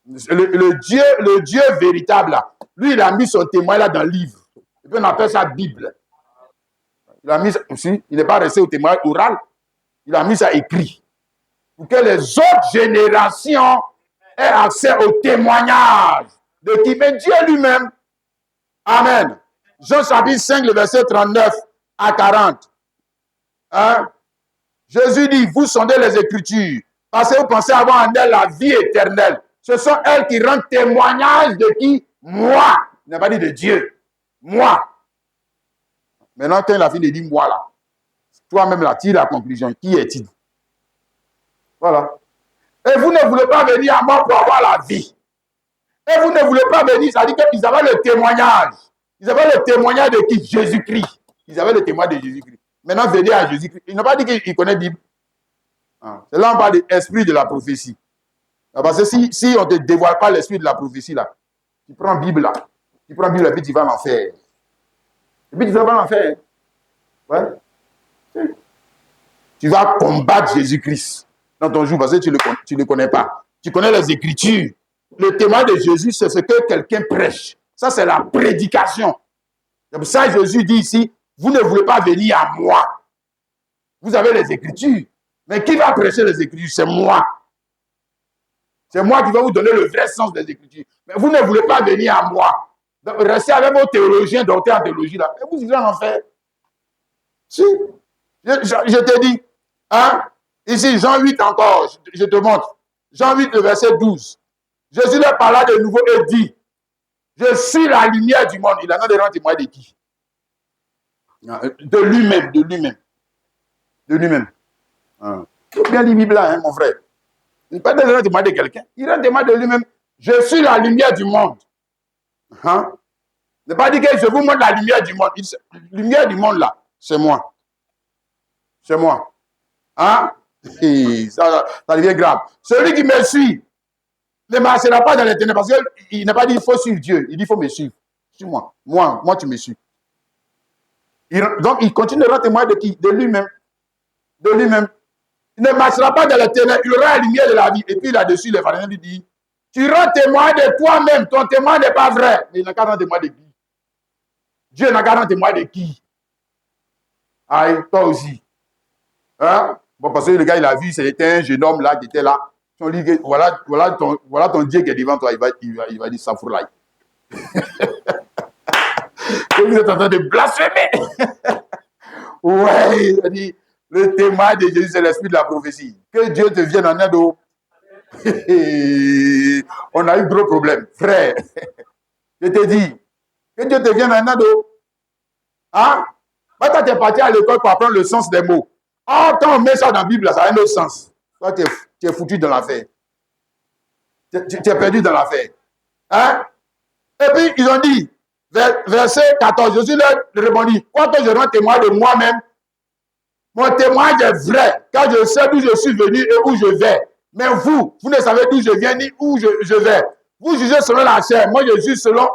Le Dieu véritable, là, lui, il a mis son témoin là dans le livre. Et puis, on appelle ça Bible. Il a mis ça aussi. Il n'est pas resté au témoin oral. Il a mis ça écrit. Pour que les autres générations aient accès au témoignage de qui? Mais Dieu lui-même. Amen. Jean chapitre 5, le verset 39 à 40. Hein? Jésus dit, vous sondez les Écritures, parce que vous pensez avoir en elles la vie éternelle. Ce sont elles qui rendent témoignage de qui? Moi. Il n'a pas dit de Dieu. Moi. Maintenant, quand il a fini de dire moi là, toi-même là, tire la conclusion. Qui est-il? Voilà. Et vous ne voulez pas venir à moi pour avoir la vie. Et vous ne voulez pas venir, ça dit qu'ils avaient le témoignage. Ils avaient le témoignage de qui? Jésus-Christ. Ils avaient le témoignage de Jésus-Christ. Maintenant, venez à Jésus-Christ. Il n'a pas dit qu'il connaît la Bible. C'est là on parle de l'esprit de la prophétie. Parce que si on ne te dévoile pas l'esprit de la prophétie, là, tu prends la Bible, là. Tu prends la Bible et puis tu vas en faire. Et puis tu vas en faire. Ouais. Tu vas combattre Jésus-Christ dans ton jour parce que tu ne le connais pas. Tu connais les Écritures. Le témoin de Jésus, c'est ce que quelqu'un prêche. Ça, c'est la prédication. C'est pour ça que Jésus dit ici, vous ne voulez pas venir à moi. Vous avez les Écritures. Mais qui va prêcher les Écritures? C'est moi. C'est moi qui vais vous donner le vrai sens des Écritures. Mais vous ne voulez pas venir à moi. Donc, restez avec vos théologiens, docteurs en théologie, là. Et vous irez en enfer. Si. Je te dis, hein? Ici, Jean 8 encore, je te montre. Jean 8, le verset 12. Jésus leur parla de nouveau et dit, je suis la lumière du monde. Il en a des rangs témoins de qui? De lui-même, de lui-même. De lui-même. Il faut bien lire la Bible là, hein, mon frère. Il n'est pas des rangs témoins de quelqu'un. Il rend témoin de lui-même. Je suis la lumière du monde. Hein? Il n'est pas dit que je vous montre la lumière du monde. La lumière du monde là, c'est moi. C'est moi. Hein? Et ça devient grave. Celui qui me suit ne marchera pas dans les ténèbres parce qu'il n'a pas dit il faut suivre Dieu. Il dit il faut me suivre. Suis-moi. Moi, tu me suis. Donc, il continue de rendre témoin de qui? De lui-même. De lui-même. Il ne marchera pas dans les ténèbres. Il aura la lumière de la vie. Et puis là-dessus, les pharisiens lui disent tu rends témoin de toi-même. Ton témoin n'est pas vrai. Mais il n'a qu'à rendre témoin de qui? Dieu n'a qu'à rendre témoin de qui? Aïe, toi aussi. Hein? Bon, parce que le gars, il a vu, c'était un jeune homme là qui était là. On dit, voilà ton Dieu qui est devant toi. Il va dire ça pour là. Vous êtes en train de blasphémer. Ouais, il a dit, le témoin de Jésus, c'est l'esprit de la prophétie. Que Dieu te vienne en aide. On a eu gros problème. Frère, je te dis, que Dieu te vienne en aide. Hein? Quand tu es parti à l'école pour apprendre le sens des mots. Oh, quand on met ça dans la Bible, ça a un autre sens. Toi, tu es foutu dans l'affaire. Tu es perdu dans l'affaire. Hein? Et puis, ils ont dit, Verset 14, Jésus leur répondit, quoique je rends témoin de moi-même, mon témoignage est vrai, car je sais d'où je suis venu et où je vais. Mais vous ne savez d'où je viens ni où je vais. Vous jugez selon la chair, moi je juge selon,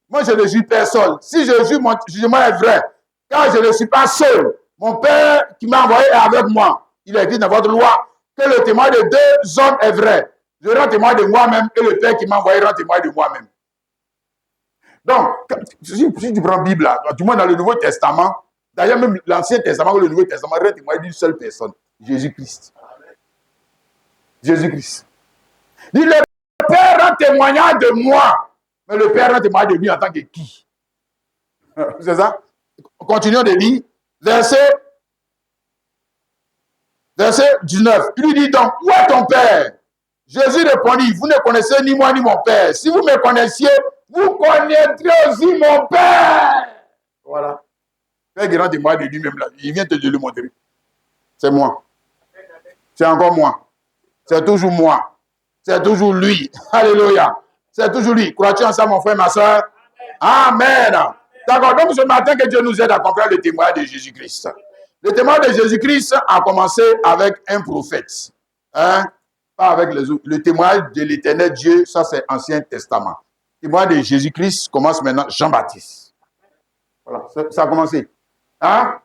moi je ne juge personne. Si je juge, mon jugement est vrai, car je ne suis pas seul. Mon Père qui m'a envoyé est avec moi. Il est écrit dans votre loi que le témoin de deux hommes est vrai. Je rends témoin de moi-même et le Père qui m'a envoyé rend témoin de moi-même. Donc, si tu prends la Bible, là, du moins dans le Nouveau Testament, d'ailleurs même l'Ancien Testament ou le Nouveau Testament rend témoin d'une seule personne, Jésus-Christ. Jésus-Christ. Il dit, le Père rend témoignage de moi, mais le Père rend témoignage de lui en tant que qui? C'est ça? Continuons de lire. Verset 19. Il lui dit donc, où est ton Père? Jésus répondit, vous ne connaissez ni moi ni mon Père. Si vous me connaissiez, vous connaîtrez aussi mon Père. Voilà. Père qui rend témoignage de lui-même là. Il vient te le montrer. C'est moi. C'est encore moi. C'est toujours moi. C'est toujours lui. Alléluia. C'est toujours lui. Crois-tu en ça, mon frère, ma soeur? Amen. D'accord. Donc, ce matin, que Dieu nous aide à comprendre le témoignage de Jésus-Christ. Le témoignage de Jésus-Christ a commencé avec un prophète. Hein? Pas avec les autres. Le témoignage de l'éternel Dieu, ça, c'est Ancien Testament. Le témoignage de Jésus-Christ commence maintenant, Jean-Baptiste. Voilà. Ça a commencé. Hein?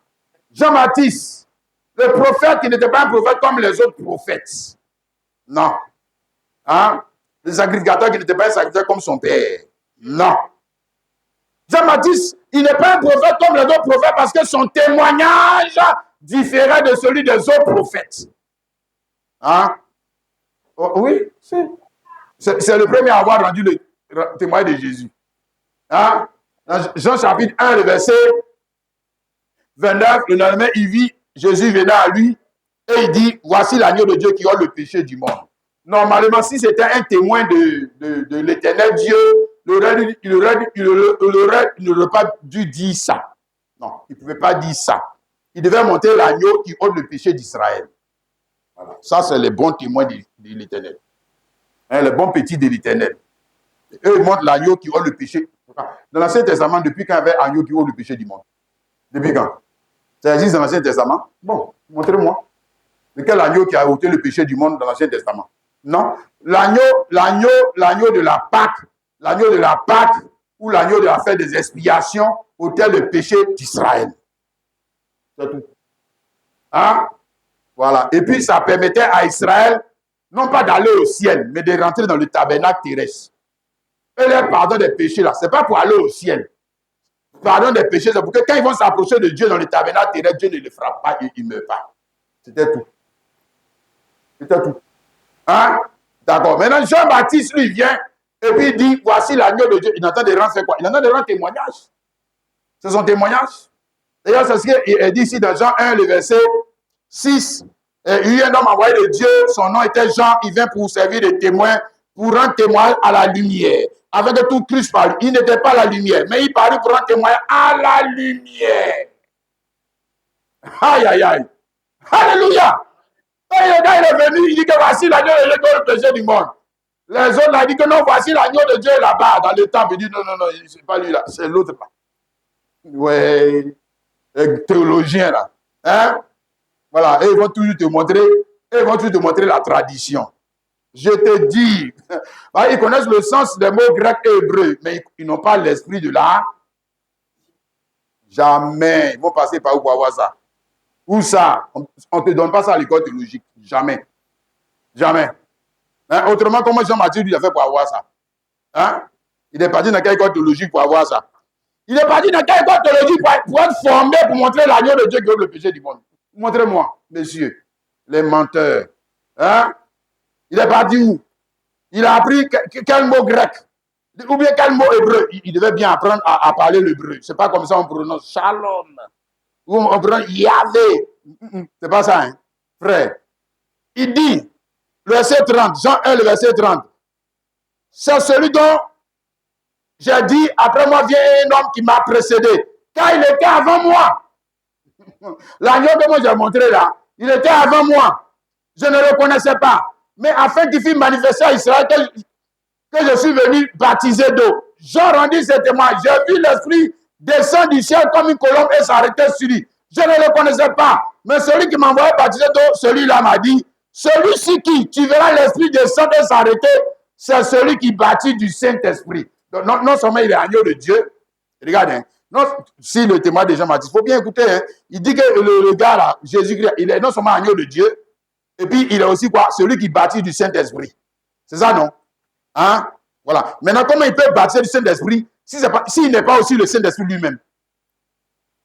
Jean-Baptiste, le prophète qui n'était pas un prophète comme les autres prophètes. Non. Hein? Le sacrificateur qui n'était pas un sacrificateur comme son père. Non. Jean-Baptiste, il n'est pas un prophète comme les autres prophètes parce que son témoignage différait de celui des autres prophètes. Hein? Oh, oui, c'est le premier à avoir rendu le témoignage de Jésus. Hein? Dans Jean chapitre 1, le verset 29, le lendemain, il vit Jésus venant à lui et il dit, voici l'agneau de Dieu qui ôte le péché du monde. Normalement, si c'était un témoin de l'éternel Dieu, il n'aurait pas dû dire ça. Non, il ne pouvait pas dire ça. Il devait montrer l'agneau qui ôte le péché d'Israël. Voilà. Ça, c'est les bons témoins de l'éternel. Hein, les bons petits de l'éternel. Eux, ils montrent l'agneau qui ôte le péché. Dans l'Ancien Testament, depuis quand il y avait l'agneau qui ôte le péché du monde? Depuis quand? Ça existe dans l'Ancien Testament? Bon, montrez-moi. Lequel agneau qui a ôté le péché du monde dans l'Ancien Testament? Non. L'agneau de la Pâque, ou l'agneau de la fête des expiations, ôtait le péché d'Israël. C'est tout. Hein? Voilà. Et puis, ça permettait à Israël, non pas d'aller au ciel, mais de rentrer dans le tabernacle terrestre. Et le pardon des péchés, là, ce n'est pas pour aller au ciel. Pardon des péchés, c'est pour que quand ils vont s'approcher de Dieu dans le tabernacle terrestre, Dieu ne les frappe pas et il ne meurt pas. C'était tout. C'était tout. Hein? D'accord. Maintenant, Jean-Baptiste, lui, vient et puis il dit, voici l'agneau de Dieu. Il entend de rendre c'est quoi? Il entend de rendre témoignage. C'est son témoignage. D'ailleurs, c'est ce qu'il dit ici dans Jean 1, le verset 6. Il y a un homme envoyé de Dieu, son nom était Jean, il vient pour servir de témoin, pour rendre témoin à la lumière. Avec tout Christ par lui. Il n'était pas la lumière, mais il parut pour rendre témoin à la lumière. Aïe, aïe, aïe. Alléluia. Et le gars, il est venu, il dit que voici l'agneau de Dieu qui ôte le péché du monde. Les autres, là, ils disent que non, voici l'agneau de Dieu là-bas, dans le temple. Il dit non, non, non, c'est pas lui là, c'est l'autre là. Ouais, théologien là. Hein? Voilà, et ils vont toujours te montrer la tradition. Je te dis, ils connaissent le sens des mots grecs et hébreux, mais ils n'ont pas l'esprit de l'art. Jamais. Ils vont passer par où pour avoir ça? Où ça? On ne te donne pas ça à l'école théologique. Jamais. Jamais. Hein? Autrement, comment Jean-Baptiste lui a fait pour avoir ça? Hein? Il est parti dans quelle école théologique pour avoir ça? Il est parti dans quelle école théologique pour être formé pour montrer l'agneau de Dieu qui ôte le péché du monde? Montrez-moi, messieurs, les menteurs. Hein? Il est parti où? Il a appris quel mot grec? Ou bien quel mot hébreu? Il devait bien apprendre à parler l'hébreu. C'est pas comme ça on prononce Shalom. Ou on prononce Yahvé. C'est pas ça, hein? Frère. Il dit, le verset 30, Jean 1, le verset 30. C'est celui dont j'ai dit, après moi vient un homme qui m'a précédé. Car il était avant moi. L'agneau que moi j'ai montré là, il était avant moi. Je ne le reconnaissais pas. Mais afin qu'il fût manifesté à Israël que je suis venu baptiser d'eau. Jean rendit ce témoignage. J'ai vu l'Esprit descendre du ciel comme une colombe et s'arrêter sur lui. Je ne le connaissais pas. Mais celui qui m'envoyait baptiser, celui-là m'a dit, celui-ci qui, tu verras l'Esprit descendre et s'arrêter, c'est celui qui baptise du Saint-Esprit. Donc, non seulement il est agneau de Dieu, regarde, hein, non, si le témoin de Jean-Baptiste, il faut bien écouter, hein, il dit que le gars là, Jésus-Christ, il est non seulement agneau de Dieu, et puis il est aussi quoi? Celui qui baptise du Saint-Esprit. C'est ça, non? Hein? Voilà. Maintenant, comment il peut baptiser du Saint-Esprit s'il n'est pas aussi le Saint-Esprit lui-même?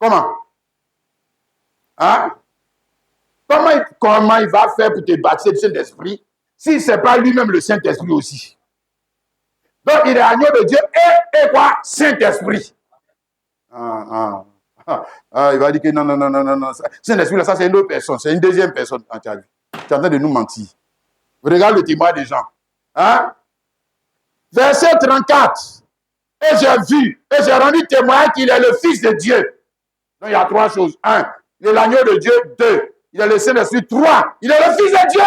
Comment? Hein? Comment il va faire pour te baptiser du Saint-Esprit si ce n'est pas lui-même le Saint-Esprit aussi? Donc, il est agneau de Dieu et quoi? Saint-Esprit. Il va dire que non. Saint-Esprit, là, ça, c'est une autre personne. C'est une deuxième personne. Tu as vu. Tu es en train de nous mentir. Regarde le témoin des gens. Hein? Verset 34. Et j'ai vu, et j'ai rendu témoin qu'il est le Fils de Dieu. Donc, il y a trois choses. Un, il est l'agneau de Dieu. Deux, il est le Saint-Esprit. Trois, il est le Fils de Dieu.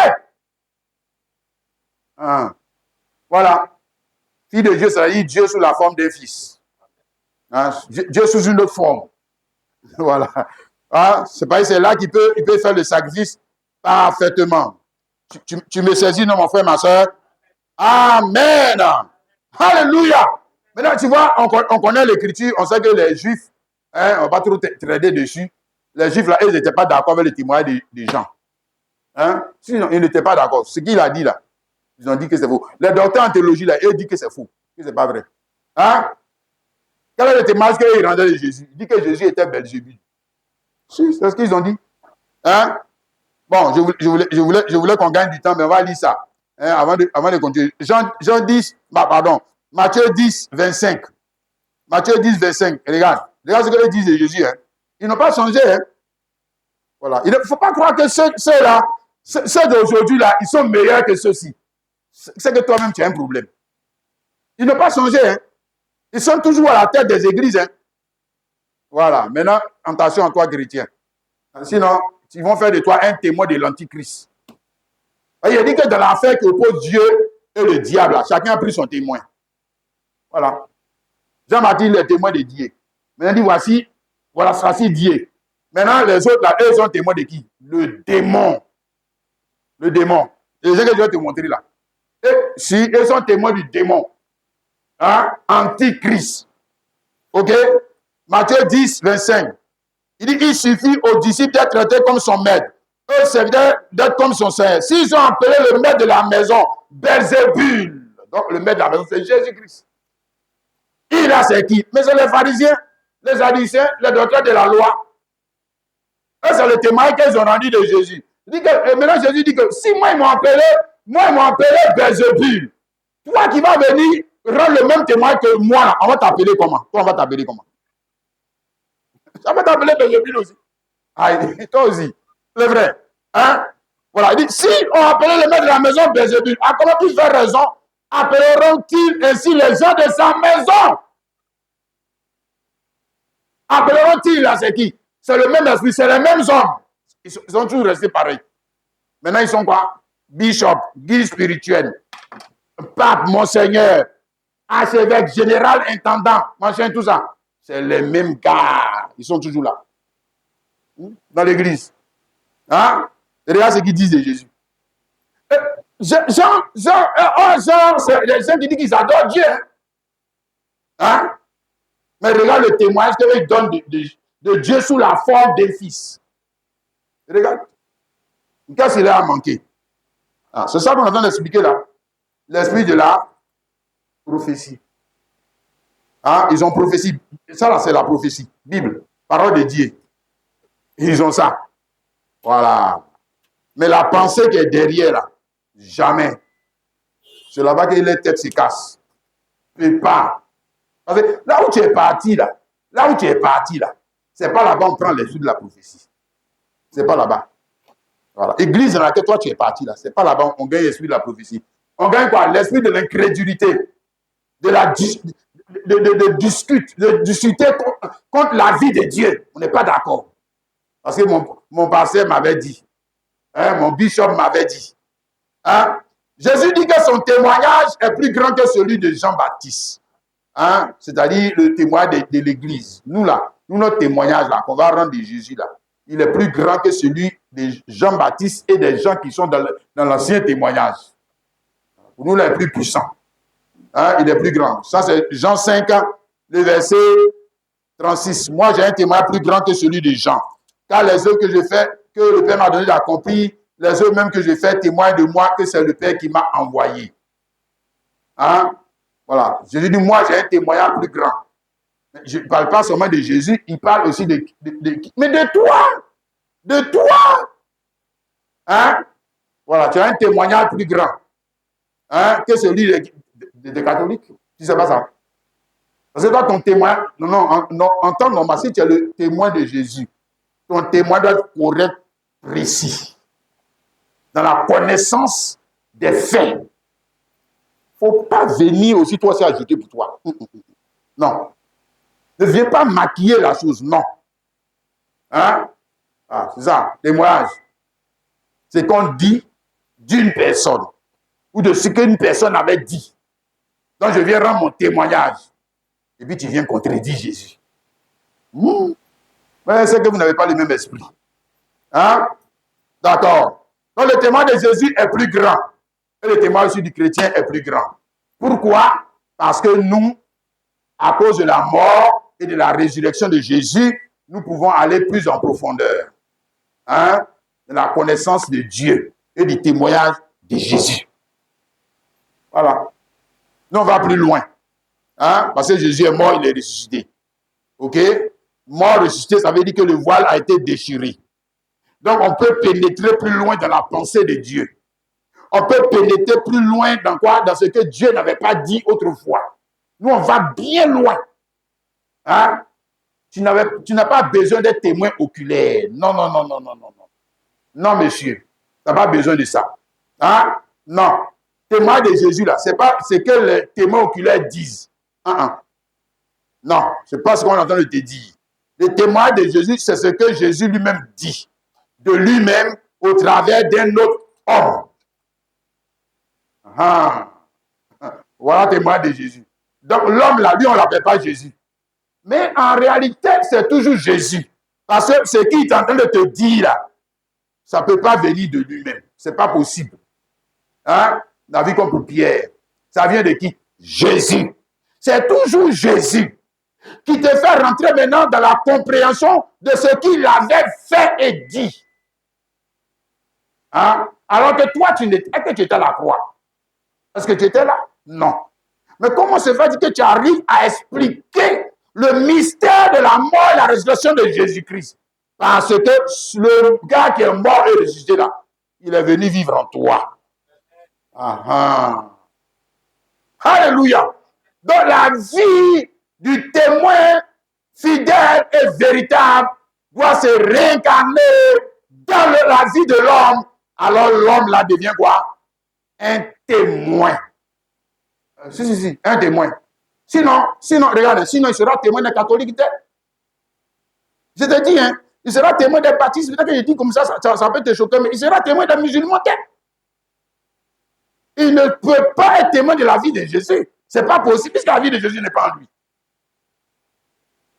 Voilà. Fils de Dieu, ça veut dire Dieu sous la forme d'un fils. Hein? Dieu sous une autre forme. Voilà. C'est pas c'est là qu'il peut faire le sacrifice parfaitement. Tu me saisis, non, mon frère, ma soeur? Amen. Alléluia. Maintenant, tu vois, on connaît l'écriture, on sait que les Juifs, hein, on ne va pas trop traiter dessus. Les Juifs, là, ils n'étaient pas d'accord avec le témoignage des gens. Hein? Sinon, ils n'étaient pas d'accord. Ce qu'il a dit là, ils ont dit que c'est faux. Les docteurs en théologie, là, ils disent que c'est faux, que ce n'est pas vrai. Hein? Quel est le témoignage qu'il rendait de Jésus? Il dit que Jésus était Belzébul. Si, c'est ce qu'ils ont dit. Hein? Bon, je voulais qu'on gagne du temps, mais on va lire ça. Hein, avant de continuer. Jean 10, pardon, Matthieu 10, 25. Matthieu 10, 25. Regarde ce qu'ils disent de Jésus. Hein. Ils n'ont pas changé. Hein. Voilà. Il ne faut pas croire que ceux-là, ceux d'aujourd'hui, là, ils sont meilleurs que ceux-ci. C'est que toi-même, tu as un problème. Ils n'ont pas changé. Hein. Ils sont toujours à la tête des églises. Hein. Voilà. Maintenant, attention à toi, chrétien. Sinon, ils vont faire de toi un témoin de l'Antichrist. Il dit que dans l'affaire qui oppose Dieu et le diable, chacun a pris son témoin. Voilà. Jean-Baptiste est témoin de Dieu. Maintenant, il dit voici Dieu. Maintenant, les autres, là, eux sont témoins de qui? Le démon. Le démon. C'est ce que je vais te montrer là. Et si ils sont témoins du démon, hein? Antichrist. Ok? Matthieu 10, 25. Il dit qu'il suffit aux disciples d'être traités comme son maître. Eux, c'est d'être comme son Seigneur. S'ils ont appelé le maître de la maison Belzébul, donc le maître de la maison, c'est Jésus-Christ. Il a c'est qui? Mais c'est les pharisiens, les sadducéens, les docteurs de la loi. Eux, c'est le témoin qu'ils ont rendu de Jésus. Maintenant, Jésus dit que si moi, ils m'ont appelé Belzébul. Toi qui vas venir rendre le même témoin que moi, là, on va t'appeler comment? Toi, on va t'appeler comment? Ça va t'appeler Belzébul aussi. Toi aussi. C'est vrai. Hein? Voilà. Il dit, si on appelait le maître de la maison Belzébul, à comment puis faire raison, appelleront-ils ainsi les gens de sa maison? Appelleront-ils là, c'est qui? C'est le même esprit, c'est les mêmes hommes. Ils sont toujours restés pareils. Maintenant, ils sont quoi? Bishop, guide spirituel, pape, monseigneur, archevêque, général, intendant, machin, tout ça. C'est les mêmes gars. Ils sont toujours là. Dans l'église. Hein? Et regarde ce qu'ils disent de Jésus. Jean, c'est les gens qui disent qu'ils adorent Dieu. Hein? Mais regarde le témoignage qu'ils donnent de Dieu sous la forme d'un fils. Regarde. Qu'est-ce qu'il a manqué? C'est ça qu'on est en train d'expliquer là. L'esprit de la prophétie. Hein? Ils ont prophétie. Ça là, c'est la prophétie. Bible. Parole de Dieu. Ils ont ça. Voilà. Mais la pensée qui est derrière là, jamais. C'est là-bas que les têtes se cassent. Mais pas. Parce que là où tu es parti là, c'est pas là-bas on prend l'esprit de la prophétie. C'est pas là-bas. Voilà. Église dans laquelle toi tu es parti là, c'est pas là-bas on gagne l'esprit de la prophétie. On gagne quoi? L'esprit de l'incrédulité, de discuter contre la vie de Dieu. On n'est pas d'accord. Parce que mon pasteur m'avait dit, hein, mon bishop m'avait dit. Hein, Jésus dit que son témoignage est plus grand que celui de Jean-Baptiste. Hein? C'est-à-dire le témoignage de l'Église. Nous, là, notre témoignage, là, qu'on va rendre de Jésus, là, il est plus grand que celui de Jean-Baptiste et des gens qui sont dans l'ancien témoignage. Pour nous, il est plus puissant. Hein? Il est plus grand. Ça, c'est Jean 5, le verset 36. Moi, j'ai un témoignage plus grand que celui de Jean. Car les œuvres que je fais, que le Père m'a donné d'accomplir, les œuvres même que je fais témoignent de moi que c'est le Père qui m'a envoyé. Hein? Voilà. Jésus dit, moi, j'ai un témoignage plus grand. Je ne parle pas seulement de Jésus, il parle aussi mais de toi. De toi. Hein? Voilà, tu as un témoignage plus grand. Hein? Que celui des catholiques. Tu ne sais pas ça. Parce que toi, ton témoin, en temps normal, si tu es le témoin de Jésus, ton témoin doit être correct, précis, dans la connaissance des faits. Il ne faut pas venir aussi, toi, s'ajouter pour toi. Non. Ne viens pas maquiller la chose, non. Hein? Ah, c'est ça, témoignage. C'est qu'on dit d'une personne ou de ce qu'une personne avait dit. Donc, je viens rendre mon témoignage. Et puis, tu viens contredire Jésus. Mais c'est que vous n'avez pas le même esprit. Hein? D'accord. Donc, le témoin de Jésus est plus grand. Et le témoin aussi du chrétien est plus grand. Pourquoi? Parce que nous, à cause de la mort et de la résurrection de Jésus, nous pouvons aller plus en profondeur. Hein? De la connaissance de Dieu et du témoignage de Jésus. Voilà. Nous, on va plus loin. Hein? Parce que Jésus est mort, il est ressuscité. OK? Mort, ressuscité, ça veut dire que le voile a été déchiré. Donc, on peut pénétrer plus loin dans la pensée de Dieu. On peut pénétrer plus loin dans quoi? Dans ce que Dieu n'avait pas dit autrefois. Nous, on va bien loin. Hein? Tu n'as pas besoin d'être témoin oculaire. Non, non, non, non, non, non, non. Non, monsieur. Tu n'as pas besoin de ça. Hein? Non. Témoin de Jésus, là, ce n'est pas ce que les témoins oculaires disent. Non, ce n'est pas ce qu'on entend de te dire. Le témoin de Jésus, c'est ce que Jésus lui-même dit. De lui-même au travers d'un autre homme. Voilà le témoin de Jésus. Donc l'homme là, lui, on ne l'appelle pas Jésus. Mais en réalité, c'est toujours Jésus. Parce que ce qu'il est en train de te dire là, ça ne peut pas venir de lui-même. Ce n'est pas possible. Hein? La vie comme pour Pierre. Ça vient de qui? Jésus. C'est toujours Jésus qui te fait rentrer maintenant dans la compréhension de ce qu'il avait fait et dit. Hein? Alors que toi, est-ce que tu étais à la croix? Est-ce que tu étais là? Non. Mais comment se fait que tu arrives à expliquer le mystère de la mort et la résurrection de Jésus-Christ? Parce que le gars qui est mort et ressuscité là, il est venu vivre en toi. Alléluia. Donc la vie du témoin fidèle et véritable doit se réincarner dans la vie de l'homme. Alors l'homme là devient quoi? Un témoin. Si, un témoin. Sinon, regarde, sinon il sera témoin des catholiques. Je te dis, hein, il sera témoin des baptistes. Peut-être que je dis comme ça peut te choquer, mais il sera témoin des musulmans. Il ne peut pas être témoin de la vie de Jésus. Ce n'est pas possible, puisque la vie de Jésus n'est pas en lui.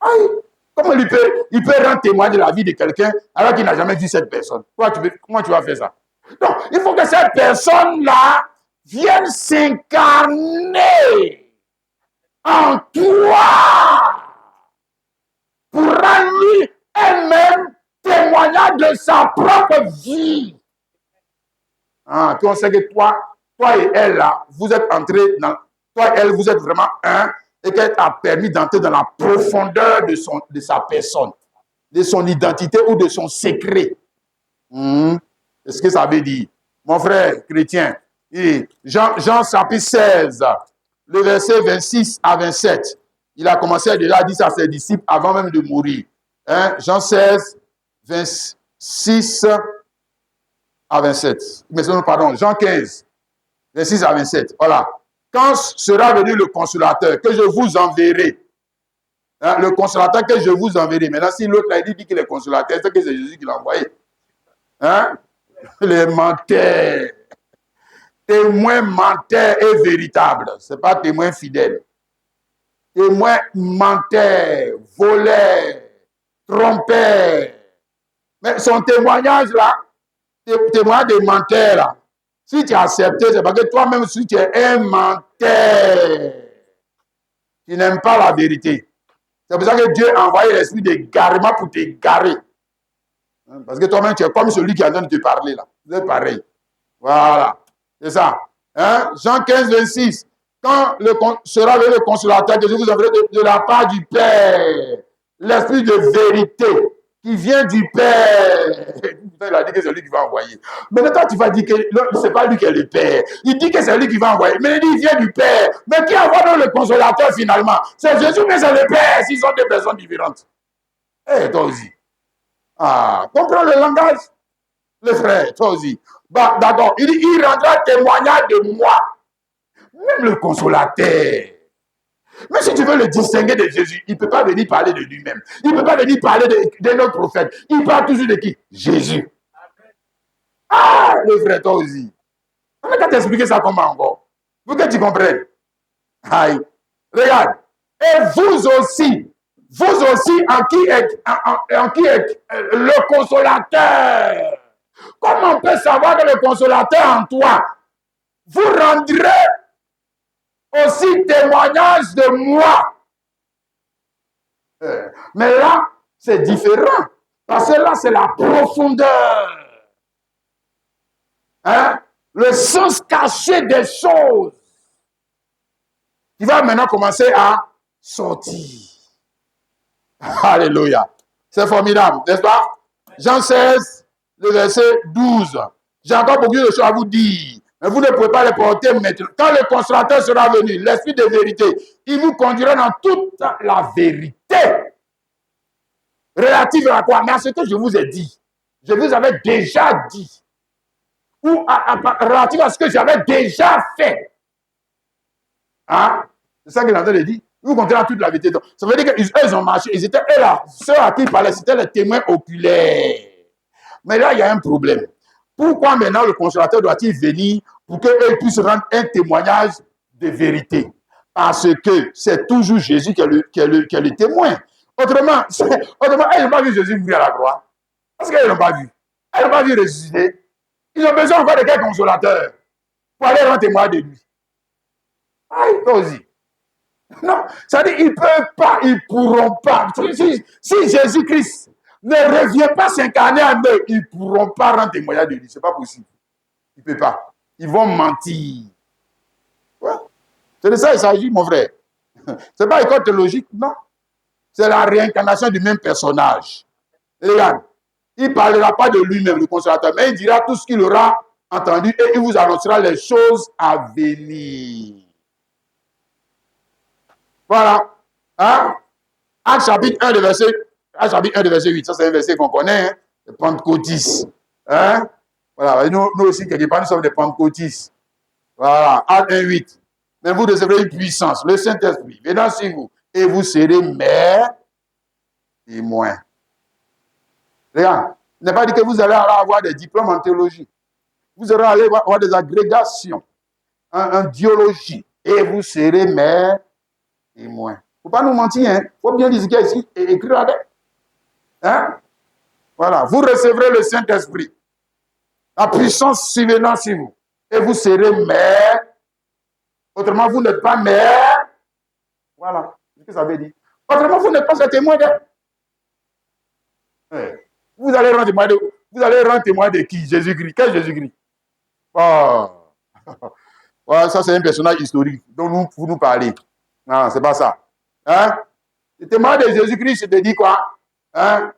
Aïe. Comment il peut rendre témoin de la vie de quelqu'un alors qu'il n'a jamais vu cette personne? Comment tu vas faire ça? Donc, il faut que cette personne-là vienne s'incarner en toi pour rendre lui elle-même témoignage de sa propre vie. Puis on sait que toi et elle, là, vous êtes entrés dans... Toi et elle, vous êtes vraiment un, et qu'elle t'a permis d'entrer dans la profondeur de sa personne, de son identité ou de son secret. C'est ce que ça veut dire. Mon frère chrétien, Jean chapitre 16, le verset 26 à 27, il a commencé déjà à dire ça à ses disciples avant même de mourir. Jean 16, 26 à 27. Mais pardon, Jean 15, 26 à 27. Voilà. Quand sera venu le consolateur que je vous enverrai, le consolateur que je vous enverrai. Maintenant, si l'autre là, il dit qu'il est consolateur, c'est que c'est Jésus qui l'a envoyé. Les menteurs. Témoin menteur et véritable. Ce n'est pas témoin fidèle. témoin menteur, voleur, trompeur. Mais son témoignage là, témoignage de menteur là, si tu as accepté, c'est parce que toi-même, si tu es un menteur, tu n'aimes pas la vérité. C'est pour ça que Dieu a envoyé l'esprit d'égarement pour t'égarer. Parce que toi-même, tu es comme celui qui est en train de te parler là. Vous êtes pareil. Voilà. C'est ça. Hein? Jean 15, 26. Quand sera le consolateur que je vous enverrai de la part du Père, l'esprit de vérité qui vient du Père. Il a dit que c'est lui qui va envoyer. Mais toi, tu vas dire que ce n'est pas lui qui est le Père. Il dit que c'est lui qui va envoyer. Mais il dit qu'il vient du Père. Mais qui envoie donc le consolateur finalement? C'est Jésus, mais c'est le Père. S'ils sont deux personnes différentes. Eh, toi aussi. Ah, comprends le langage? Le frère, toi aussi. Bah, d'accord. Il dit, il rendra témoignage de moi. Même le consolateur. Mais si tu veux le distinguer de Jésus, il ne peut pas venir parler de lui-même. Il ne peut pas venir parler de notre prophète. Il parle toujours de qui? Jésus. Ah, le frère, toi aussi. On va t'expliquer ça comment encore. Pour que tu comprennes. Aïe. Regarde. Et vous aussi, en qui est le consolateur. Comment on peut savoir que le consolateur en toi, vous rendrez aussi témoignage de moi. Mais là, c'est différent. Parce que là, c'est la profondeur. Hein? Le sens caché des choses. Qui va maintenant commencer à sortir. Alléluia. C'est formidable, n'est-ce pas? Jean 16, le verset 12. J'ai encore beaucoup de choses à vous dire. Mais vous ne pouvez pas les porter maintenant. Quand le consolateur sera venu, l'esprit de vérité, il vous conduira dans toute la vérité. Relative à quoi? Mais à ce que je vous ai dit. Je vous avais déjà dit. Ou relative à ce que j'avais déjà fait. Hein? C'est ça qu'il est en train de dire. Vous conduira dans toute la vérité. Donc, ça veut dire qu'ils ont marché. Ils étaient là. Ceux à qui ils parlaient, c'était les témoins oculaires. Mais là, il y a un problème. Pourquoi maintenant le consolateur doit-il venir pour qu'il puisse rendre un témoignage de vérité? Parce que c'est toujours Jésus qui est le témoin. Autrement, ils n'ont pas vu Jésus mourir à la croix. Parce qu'ils n'ont pas vu. Ils n'ont pas vu ressusciter. Ils ont besoin encore de quel consolateur pour aller rendre témoin de lui. Aïe, toi aussi. Non, ça veut dire qu'ils ne peuvent pas, ils ne pourront pas. Si Jésus-Christ ne revient pas s'incarner en eux, ils ne pourront pas rendre témoignage de lui. Ce n'est pas possible. Ils ne peuvent pas. Ils vont mentir. Ouais. C'est de ça qu'il s'agit, mon frère. Ce n'est pas école théologique, non. C'est la réincarnation du même personnage. Regarde, il ne parlera pas de lui-même, le consolateur, mais il dira tout ce qu'il aura entendu et il vous annoncera les choses à venir. Voilà. Hein? Acte chapitre 1 de verset 8. Ça, c'est un verset qu'on connaît, hein? Les pentecôtistes. Hein? Voilà. Nous aussi, quelque part, nous sommes des pentecôtistes. Voilà. Acte 1, 8. Mais vous recevrez une puissance, le Saint-Esprit, venant sur vous, et vous serez mes témoins. Regarde, il n'est pas dit que vous allez avoir des diplômes en théologie. Vous allez avoir des agrégations en biologie, et vous serez mes témoins. Il ne faut pas nous mentir, hein. Il faut bien dire ce qu'il y a ici et écrire avec. Hein? Voilà, vous recevrez le Saint-Esprit, la puissance survenant sur vous, et vous serez mes. Autrement, vous n'êtes pas mère. Voilà, c'est ce que ça veut dire. Autrement, vous n'êtes pas ce témoin de. Vous allez rendre témoin de qui? Jésus-Christ. Quel Jésus-Christ? Oh. Voilà, ça, c'est un personnage historique dont vous nous parlez. Non, c'est pas ça. Hein? Le témoin de Jésus-Christ, je te dis quoi? Hein?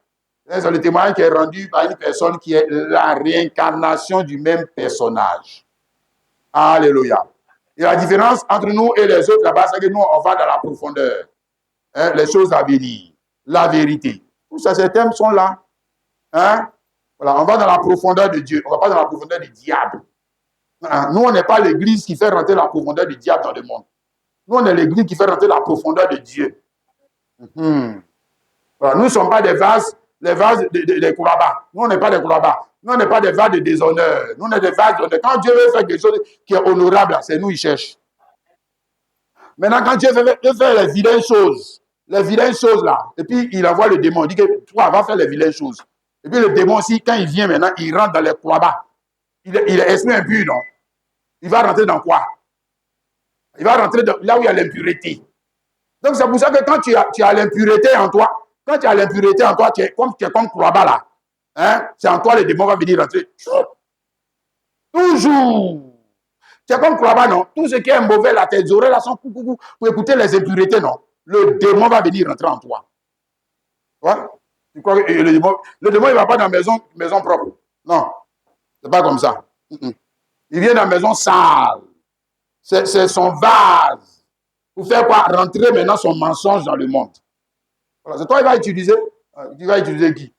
C'est le témoin qui est rendu par une personne qui est la réincarnation du même personnage. Alléluia. Et la différence entre nous et les autres là-bas, c'est que nous, on va dans la profondeur. Hein? Les choses à venir. La vérité. Tous ces thèmes sont là. Hein? Voilà, on va dans la profondeur de Dieu. On ne va pas dans la profondeur du diable. Nous, on n'est pas l'église qui fait rentrer la profondeur du diable dans le monde. Nous, on est l'église qui fait rentrer la profondeur de Dieu. Voilà, nous ne sommes pas des vases, les vases des kourabas. Nous, on n'est pas des kourabas. Nous, on n'est pas des vases de déshonneur. Nous, on est des vases d'honneur. Quand Dieu veut faire quelque chose qui est honorable, c'est nous, il cherche. Maintenant, quand Dieu veut faire les vilaines choses là, et puis il envoie le démon, il dit que toi, va faire les vilaines choses. Et puis le démon aussi, quand il vient maintenant, il rentre dans les croix-bas. Il est esprit impur, non? Il va rentrer dans quoi? Il va rentrer là où il y a l'impureté. Donc c'est pour ça que quand tu as l'impureté en toi, quand tu as l'impureté en toi, tu es comme croix-bas là. Hein? C'est en toi, le démon va venir rentrer. Toujours. Tu es comme croix-bas, non? Tout ce qui est mauvais là, tes oreilles là sont pour écouter les impuretés, non? Le démon va venir rentrer en toi. Ouais? Tu crois que le démon, il ne va pas dans la maison propre. Non. C'est pas comme ça. Il vient dans la maison sale. C'est son vase. Pour faire quoi? Rentrer maintenant son mensonge dans le monde. Voilà. C'est toi qui vas utiliser. Tu vas utiliser qui?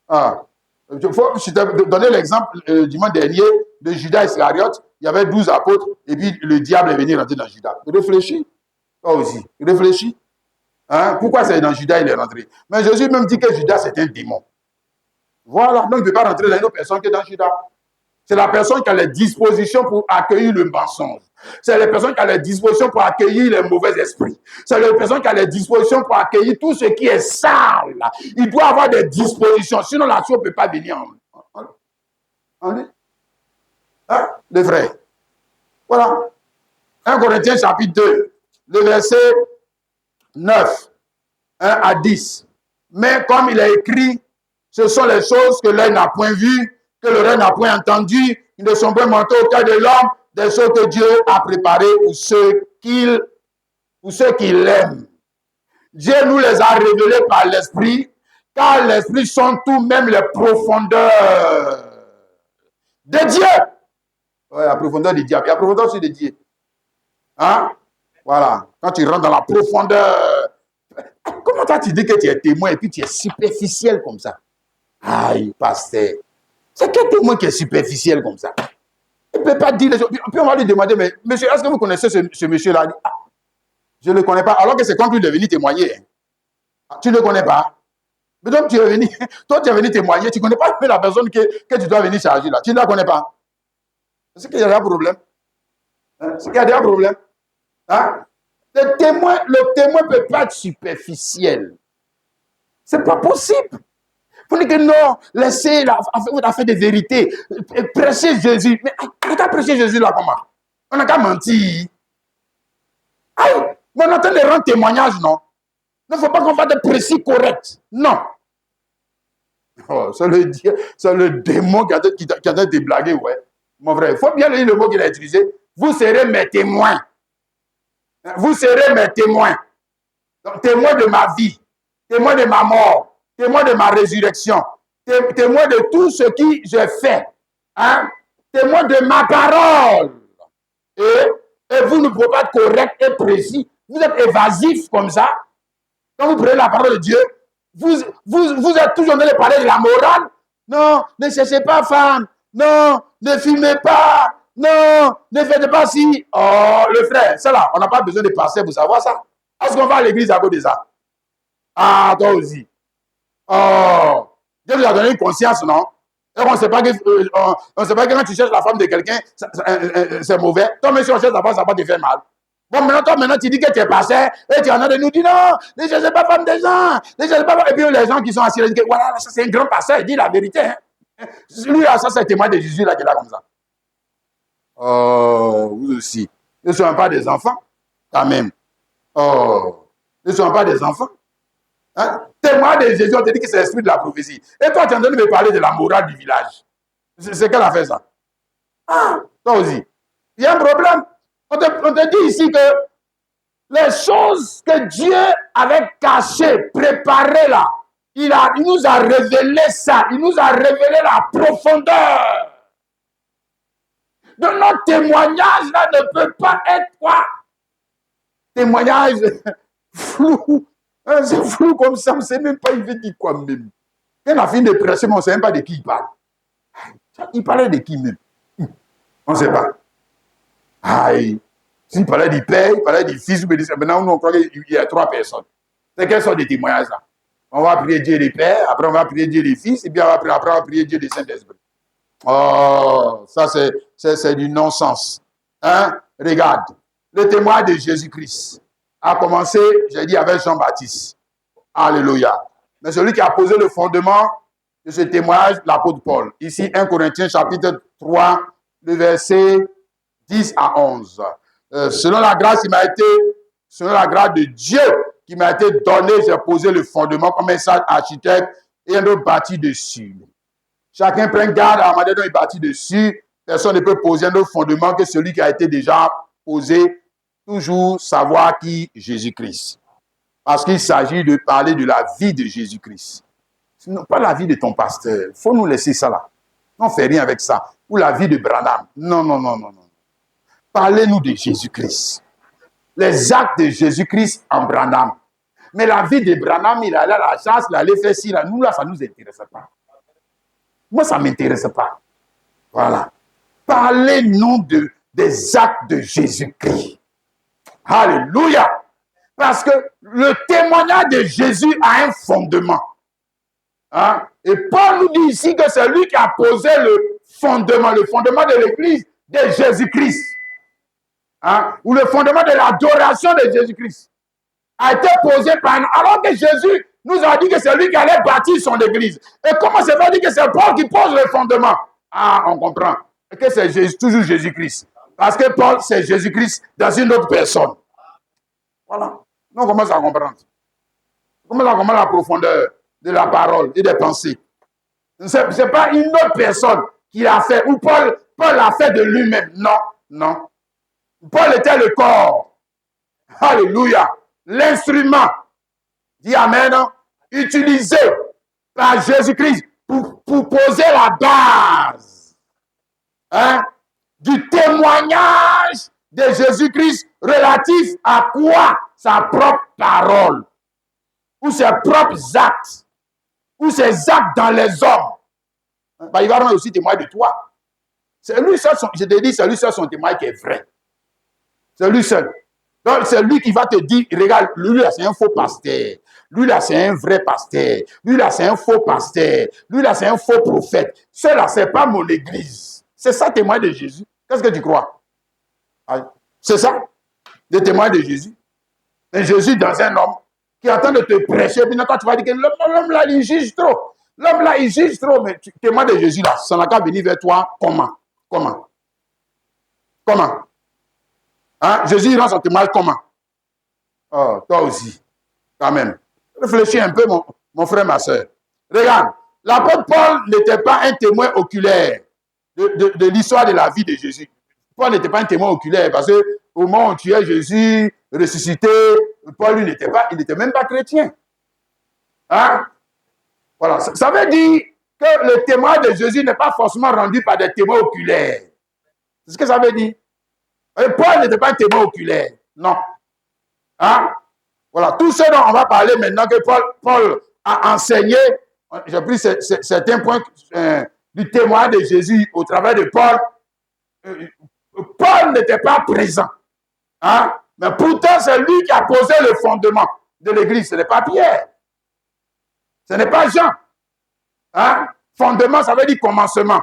Je t'ai donné l'exemple dimanche dernier de Judas Iscariote. Il y avait 12 apôtres et puis le diable est venu rentrer dans Judas. Réfléchis. Toi aussi. Réfléchis. Hein? Pourquoi c'est dans Judas il est rentré? Mais Jésus même dit que Judas c'est un démon. Voilà. Donc il ne peut pas rentrer dans une autre personne que dans Judas. C'est la personne qui a les dispositions pour accueillir le mensonge. C'est la personne qui a les dispositions pour accueillir les mauvais esprits. C'est la personne qui a les dispositions pour accueillir tout ce qui est sale. Il doit avoir des dispositions. Sinon, la chose ne peut pas venir en lui. Hein, les frères. Voilà. 1 Corinthiens chapitre 2, le verset 9, 1 à 10. Mais comme il est écrit, ce sont les choses que l'œil n'a point vues, que l'oreille n'a point entendu, ils ne sont pas montés au cœur de l'homme, des choses que Dieu a préparées pour ceux qu'il aime. Dieu nous les a révélées par l'Esprit, car l'Esprit sont tout même les profondeurs de Dieu. Ouais, la profondeur de Dieu. Il y a la profondeur aussi de Dieu. Hein? Voilà. Quand tu rentres dans la profondeur, comment toi tu dis que tu es témoin et puis tu es superficiel comme ça? Aïe, pasteur. C'est quel témoin qui est superficiel comme ça? Il ne peut pas dire les choses. Puis on va lui demander, mais monsieur, est-ce que vous connaissez ce monsieur-là? Je ne le connais pas. Alors que c'est quand lui est venu témoigner. Tu ne le connais pas. Mais donc tu es venu, toi tu es venu témoigner, tu ne connais pas la personne que tu dois venir charger là. Tu ne la connais pas. C'est qu'il y a un problème. Hein? C'est qu'il y a un problème. Hein? Le témoin ne peut pas être superficiel. Ce n'est pas possible. Vous dites que non, laissez la fait des vérités. Prêchez Jésus. Mais vous avez prêché Jésus là comment? On n'a qu'à mentir. Aïe, on est en train de rendre témoignage, non? Il ne faut pas qu'on fasse des précis corrects. Non. Oh, c'est le démon qui a de blaguer, ouais. Mon frère, il faut bien lire le mot qu'il a utilisé. Vous serez mes témoins. Vous serez mes témoins. Donc, témoins de ma vie, témoins de ma mort, témoins de ma résurrection, témoins de tout ce que j'ai fait. Hein? Témoins de ma parole. Et vous ne pouvez pas être correct et précis. Vous êtes évasif comme ça. Quand vous prenez la parole de Dieu, vous êtes toujours en train de parler de la morale. Non, ne cherchez pas femme. Non, ne filmez pas. Non, ne faites pas si. Oh, le frère, ça là, on n'a pas besoin de passer pour savoir ça. Est-ce qu'on va à l'église à cause de ça? Ah, toi aussi. Oh, Dieu nous a donné une conscience, non? Et on ne sait pas que quand tu cherches la femme de quelqu'un, c'est mauvais. Toi, même si on cherche la femme, ça va pas te faire mal. Bon, maintenant, tu dis que tu es passé et tu en as de nous dire non, ne cherchez pas femme des gens. Ne cherchez pas. Et puis les gens qui sont assis, ils disent voilà, ça c'est un grand pasteur, il dit la vérité. Hein. Lui, là, ça c'est le témoin de Jésus là, qui est là comme ça. Oh, vous aussi. Ne soyons pas des enfants, quand même. Oh, ne soyons pas des enfants. Hein? Témoin de Jésus, on te dit que c'est l'esprit de la prophétie. Et toi, tu es en train de me parler de la morale du village. C'est qu'elle a fait ça. Ah, toi aussi. Il y a un problème. On te dit ici que les choses que Dieu avait cachées, préparées là, il nous a révélé ça. Il nous a révélé la profondeur. De notre témoignage là ne peut pas être quoi? Témoignage flou. C'est flou comme ça, on ne sait même pas il veut dire quoi même. Quand on a fini de prêcher, on ne sait même pas de qui il parle. Il parlait de qui même? On ne sait pas. Aïe. S'il parlait du Père, il parlait du Fils, maintenant on croit qu'il y a 3 personnes. C'est quelles sortes de témoignages là? On va prier Dieu le Père, après on va prier Dieu le Fils, et puis après on va prier Dieu le Saint-Esprit. Oh, ça c'est du non-sens. Hein? Regarde, le témoin de Jésus-Christ. a commencé, j'ai dit, avec Jean-Baptiste. Alléluia. Mais celui qui a posé le fondement de ce témoignage, l'apôtre Paul. Ici, 1 Corinthiens chapitre 3, le verset 10 à 11. Selon la grâce de Dieu qui m'a été donnée, j'ai posé le fondement comme un sage architecte et un autre bâti dessus. Chacun prend garde à la manière dont il bâtit dessus. Personne ne peut poser un autre fondement que celui qui a été déjà posé. Toujours savoir qui Jésus-Christ. Parce qu'il s'agit de parler de la vie de Jésus-Christ. Pas la vie de ton pasteur. Il faut nous laisser ça là. On ne fait rien avec ça. Ou la vie de Branham. Non, non, non, non, non. Parlez-nous de Jésus-Christ. Les actes de Jésus-Christ en Branham. Mais la vie de Branham, il allait à la chasse, il allait faire ci, là. Nous, là, ça ne nous intéresse pas. Moi, ça ne m'intéresse pas. Voilà. Parlez-nous des actes de Jésus-Christ. Alléluia. Parce que le témoignage de Jésus a un fondement. Hein? Et Paul nous dit ici que c'est lui qui a posé le fondement de l'église de Jésus-Christ. Hein? Ou le fondement de l'adoration de Jésus-Christ a été posé par nous. Alors que Jésus nous a dit que c'est lui qui allait bâtir son église. Et comment c'est pas dit que c'est Paul qui pose le fondement? Ah, on comprend. Et que c'est toujours Jésus-Christ. Parce que Paul, c'est Jésus-Christ dans une autre personne. Voilà. On commence à comprendre. On commence à comprendre la profondeur de la parole et des pensées. Ce n'est pas une autre personne qui l'a fait, ou Paul l'a fait de lui-même. Non, non. Paul était le corps. Alléluia. L'instrument, dit Amen, utilisé par Jésus-Christ pour poser la base du témoignage de Jésus-Christ relatif à quoi? Sa propre parole, ou ses propres actes, ou ses actes dans les hommes. Il va rendre aussi témoin de toi. C'est lui seul, je te dis, c'est lui seul son témoin qui est vrai. C'est lui seul. Donc, c'est lui qui va te dire, regarde, lui là, c'est un faux pasteur. Lui là, c'est un vrai pasteur. Lui là, c'est un faux pasteur. Lui là, c'est un faux prophète. Cela, ce n'est pas mon église. C'est ça, témoin de Jésus. Qu'est-ce que tu crois? C'est ça, le témoin de Jésus. Et Jésus dans un homme qui est en train de te prêcher, puis toi, tu vas dire que l'homme là, il juge trop. L'homme là, il juge trop. Mais témoin de Jésus là, ça n'a qu'à venir vers toi. Comment? Hein? Jésus il rend son témoignage comment? Oh, toi aussi, quand même. Réfléchis un peu, mon frère, ma soeur. Regarde, l'apôtre Paul n'était pas un témoin oculaire de l'histoire de la vie de Jésus. Paul n'était pas un témoin oculaire parce que au moment où on tuait Jésus, ressuscité, Paul, lui, il n'était même pas chrétien. Hein? Voilà. Ça veut dire que le témoin de Jésus n'est pas forcément rendu par des témoins oculaires. C'est ce que ça veut dire. Et Paul n'était pas un témoin oculaire. Non. Hein? Voilà. Tout ce dont on va parler maintenant que Paul a enseigné, j'ai pris certains points du témoin de Jésus au travers de Paul. Paul n'était pas présent. Hein? Mais pourtant, c'est lui qui a posé le fondement de l'église. Ce n'est pas Pierre. Ce n'est pas Jean. Hein? Fondement, ça veut dire commencement.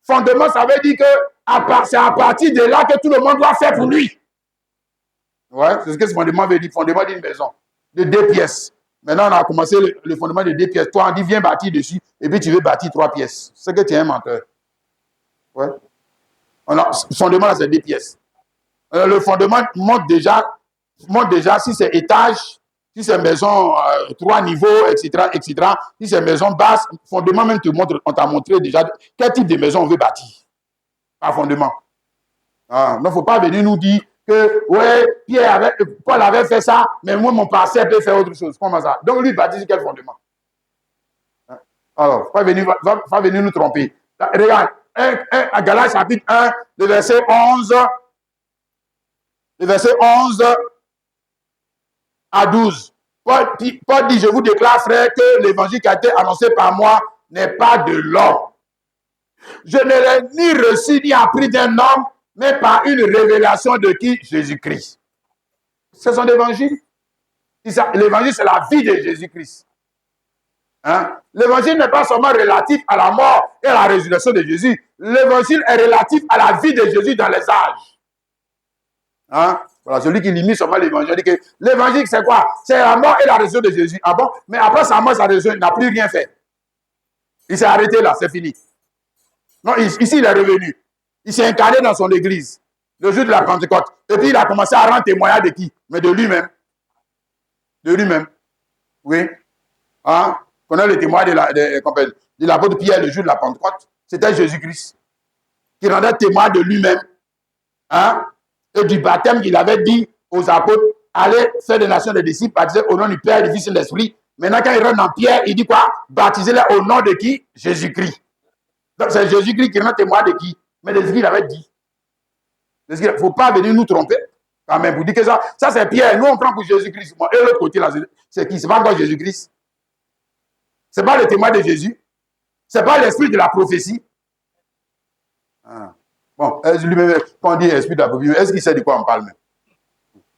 Fondement, ça veut dire que c'est à partir de là que tout le monde doit faire pour lui. Ouais, c'est ce que ce fondement veut dire. Fondement d'une maison de 2 pièces. Maintenant, on a commencé le fondement de 2 pièces. Toi, on dit, viens bâtir dessus. Et puis, tu veux bâtir 3 pièces. C'est que tu es un menteur. Ouais. Le fondement, là, c'est 2 pièces. Le fondement monte déjà si c'est étage, si c'est maison 3 niveaux, etc., etc. Si c'est maison basse, fondement même on t'a montré déjà quel type de maison on veut bâtir. Pas fondement. Ah, il ne faut pas venir nous dire que ouais, Paul avait fait ça, mais moi, mon pasteur peut faire autre chose. Comment ça? Donc, lui, bâtit sur quel fondement? Alors, va venir nous tromper. Regarde, à Galates chapitre 1, le verset 11. Le verset 11 à 12. Paul dit, je vous déclare, frère, que l'évangile qui a été annoncé par moi n'est pas de l'homme. Je ne l'ai ni reçu ni appris d'un homme, mais par une révélation de qui? Jésus-Christ. C'est son évangile. L'évangile, c'est la vie de Jésus-Christ. Hein? L'évangile n'est pas seulement relatif à la mort et à la résurrection de Jésus. L'évangile est relatif à la vie de Jésus dans les âges. Hein? Voilà, celui qui limite seulement l'évangile dit que l'évangile, c'est quoi? C'est la mort et la résurrection de Jésus. Ah bon? Mais après sa mort, sa résurrection, il n'a plus rien fait. Il s'est arrêté là, c'est fini. Non, ici, il est revenu. Il s'est incarné dans son église, le jour de la Pentecôte. Et puis, il a commencé à rendre témoignage de qui? Mais de lui-même. De lui-même. Oui. Hein? On a le témoignage de l'apôtre Pierre le jour de la Pentecôte. C'était Jésus-Christ qui rendait témoignage de lui-même. Hein? Et du baptême qu'il avait dit aux apôtres, allez faire des nations de disciples, baptisés au nom du Père, du Fils et de l'Esprit. Maintenant, quand il rentre dans Pierre, il dit quoi? Baptisez-les au nom de qui? Jésus-Christ. Donc, c'est Jésus-Christ qui rend témoignage de qui? Mais de ce qu'il avait dit. Il ne faut pas venir nous tromper. Quand même, vous dites que ça c'est Pierre. Nous, on prend pour Jésus-Christ. Et l'autre côté, là, c'est qui? C'est pas encore Jésus-Christ. Ce n'est pas le témoin de Jésus. Ce n'est pas l'esprit de la prophétie. Ah. Bon, lui-même, quand on dit esprit de la prophétie, est-ce qu'il sait de quoi on parle même?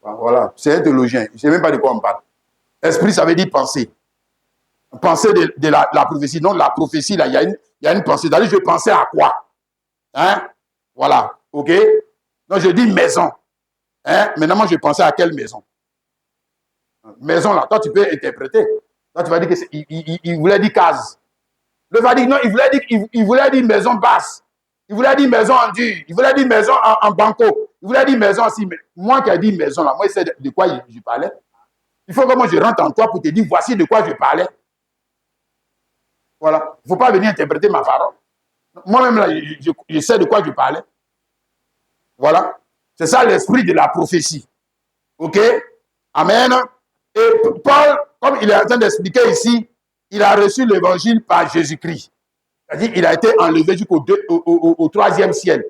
Voilà, c'est un théologien. Il ne sait même pas de quoi on parle. Esprit, ça veut dire penser. Penser de la prophétie. Non, la prophétie, là, il y a une pensée. C'est-à-dire, je pensais à quoi? Hein? Voilà, ok? Donc, je dis maison. Hein? Maintenant, je pensais à quelle maison? Maison, là, toi, tu peux interpréter. Toi, tu vas dire qu'il voulait dire case. Le va dire non, il voulait dire maison basse. Il voulait dire maison en dur. Il voulait dire maison en banco. Il voulait dire maison aussi. Mais moi qui ai dit maison, là, moi, je sais de quoi je parlais. Il faut que moi, je rentre en toi pour te dire voici de quoi je parlais. Voilà. Il ne faut pas venir interpréter ma parole. Moi-même, là, je sais de quoi je parlais. Voilà. C'est ça l'esprit de la prophétie. OK? Amen. Et Paul, comme il est en train d'expliquer ici, il a reçu l'évangile par Jésus-Christ. C'est-à-dire qu'il a été enlevé jusqu'au troisième ciel.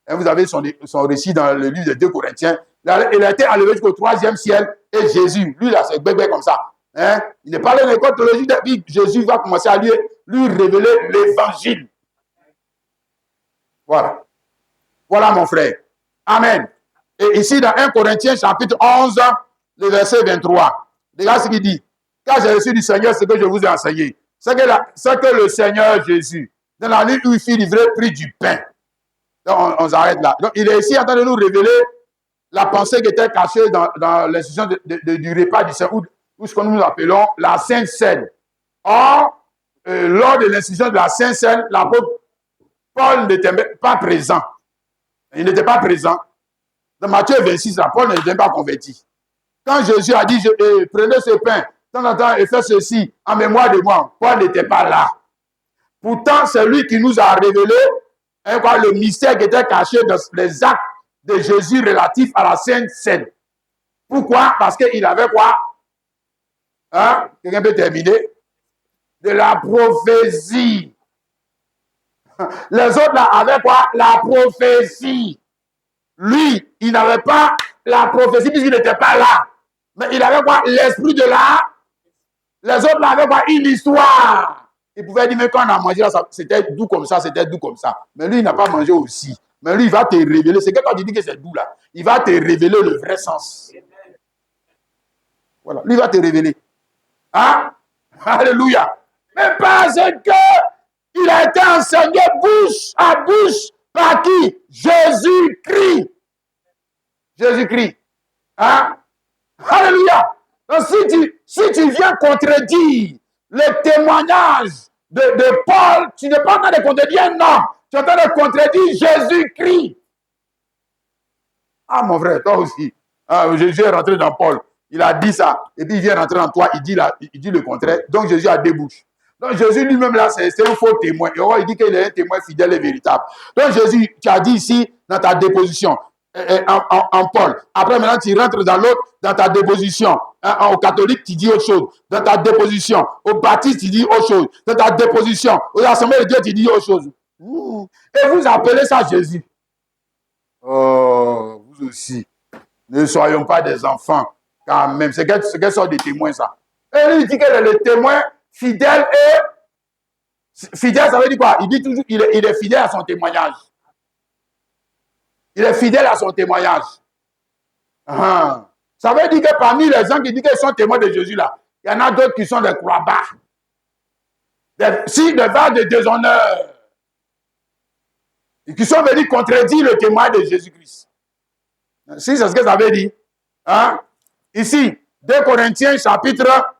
Vous avez son récit dans le livre de 2 Corinthiens. Il a été enlevé jusqu'au troisième ciel. Et Jésus, lui, là, c'est bébé comme ça. Hein? Il n'est pas là dans l'école théologique. Puis Jésus va commencer à lui révéler l'évangile. Voilà. Voilà, mon frère. Amen. Et ici, dans 1 Corinthiens, chapitre 11, le verset 23. Regarde ce qu'il dit. Car j'ai reçu du Seigneur ce que je vous ai enseigné. C'est que le Seigneur Jésus, dans la nuit où il fut livré, prit du pain. Donc, on s'arrête là. Donc, il est ici en train de nous révéler la pensée qui était cachée dans l'institution du repas du Seigneur, ou ce que nous appelons la Sainte Seine. Or, lors de l'institution de la Sainte Seine, l'apôtre Paul n'était pas présent. Il n'était pas présent. Dans Matthieu 26, là, Paul n'était pas converti. Quand Jésus a dit, prenez ce pain, de temps en temps, et faites ceci en mémoire de moi, Paul n'était pas là. Pourtant, c'est lui qui nous a révélé le mystère qui était caché dans les actes de Jésus relatifs à la Sainte Seine. Pourquoi? Parce qu'il avait quoi? Hein? Quelqu'un peut terminer? De la prophétie. Les autres là avaient quoi? La prophétie. Lui, il n'avait pas la prophétie puisqu'il n'était pas là. Mais il avait quoi? L'esprit de là. Les autres là avaient quoi? Une histoire. Il pouvait dire, mais quand on a mangé, c'était doux comme ça, c'était doux comme ça. Mais lui, il n'a pas mangé aussi. Mais lui, il va te révéler. C'est que quand tu dis que c'est doux là, il va te révéler le vrai sens. Voilà. Lui, il va te révéler. Hein? Alléluia. Mais parce que il a été enseigné bouche à bouche par qui? Jésus-Christ. Jésus-Christ. Hein? Alléluia. Donc, si tu viens contredire le témoignage de Paul, tu n'es pas en train de contredire un homme, tu es en train de contredire Jésus-Christ. Ah, mon frère, toi aussi. Ah, Jésus est rentré dans Paul. Il a dit ça. Et puis il vient rentrer dans toi, il dit le contraire. Donc Jésus a deux bouches. Donc Jésus lui-même là, c'est un faux témoin. Et il dit qu'il est un témoin fidèle et véritable. Donc Jésus, tu as dit ici, dans ta déposition, en Paul. Après, maintenant, tu rentres dans l'autre, dans ta déposition. Au catholique, tu dis autre chose. Dans ta déposition. Au baptiste, tu dis autre chose. Dans ta déposition. Aux assemblées de Dieu, tu dis autre chose. Et vous appelez ça Jésus. Oh, vous aussi. Ne soyons pas des enfants, quand même. C'est quelle sorte de témoin, ça? Et lui, il dit que le témoin fidèle est... Fidèle, ça veut dire quoi? Il dit toujours qu'il est fidèle à son témoignage. Il est fidèle à son témoignage. Ça veut dire que parmi les gens qui disent qu'ils sont témoins de Jésus, là, il y en a d'autres qui sont des croix-bas. Des vagues de déshonneur. Et qui sont venus contredire le témoin de Jésus-Christ. Si c'est ce que ça veut dire. Hein? Ici, 2 Corinthiens chapitre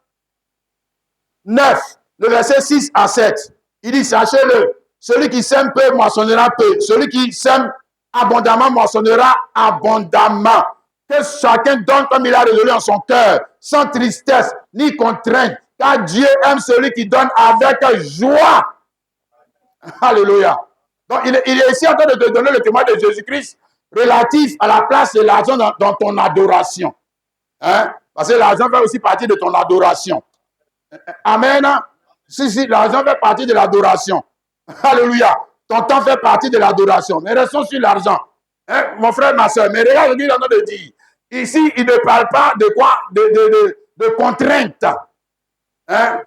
9, le verset 6 à 7. Il dit, sachez-le, celui qui sème peu moissonnera peu. Celui qui sème abondamment moissonnera abondamment. Que chacun donne comme il a résolu en son cœur, sans tristesse ni contrainte, car Dieu aime celui qui donne avec joie. Alléluia. Donc, il est ici en train de te donner le témoin de Jésus-Christ relatif à la place de l'argent dans ton adoration. Hein? Parce que l'argent fait aussi partie de ton adoration. Amen. Si, l'argent fait partie de l'adoration. Alléluia. Ton temps fait partie de l'adoration. Mais restons sur l'argent. Hein? Mon frère, ma soeur, mais regarde ce qu'il est en train de dire. Ici, il ne parle pas de quoi? De contrainte. Hein?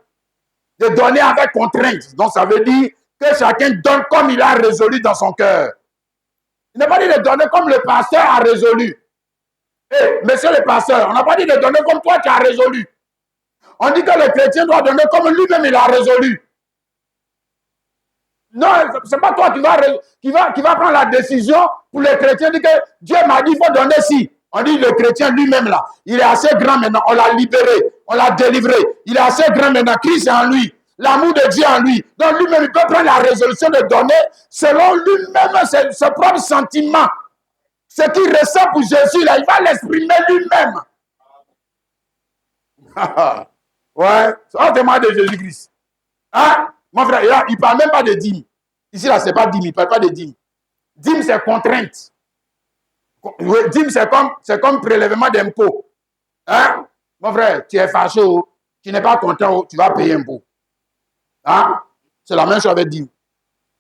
De donner avec contrainte. Donc, ça veut dire que chacun donne comme il a résolu dans son cœur. Il n'a pas dit de donner comme le pasteur a résolu. Monsieur le pasteur, on n'a pas dit de donner comme toi tu as résolu. On dit que le chrétien doit donner comme lui-même il a résolu. Non, ce n'est pas toi qui va prendre la décision pour le chrétien. Dit que Dieu m'a dit qu'il faut donner si. On dit le chrétien lui-même là, il est assez grand maintenant, on l'a libéré, on l'a délivré. Il est assez grand maintenant, Christ est en lui, l'amour de Dieu en lui. Donc lui-même, il peut prendre la résolution de donner selon lui-même ses propres sentiments. Ce qu'il ressent pour Jésus, là, il va l'exprimer lui-même. Ouais, c'est un témoin de Jésus-Christ. Hein? Mon frère, il ne parle même pas de dîme. Ici, là, ce n'est pas dîme, il ne parle pas de dîme. Dîme, c'est contrainte. Dîme, c'est comme prélèvement d'impôt. Hein? Mon frère, tu es fâché, tu n'es pas content, tu vas payer impôt. Hein? C'est la même chose avec dîme.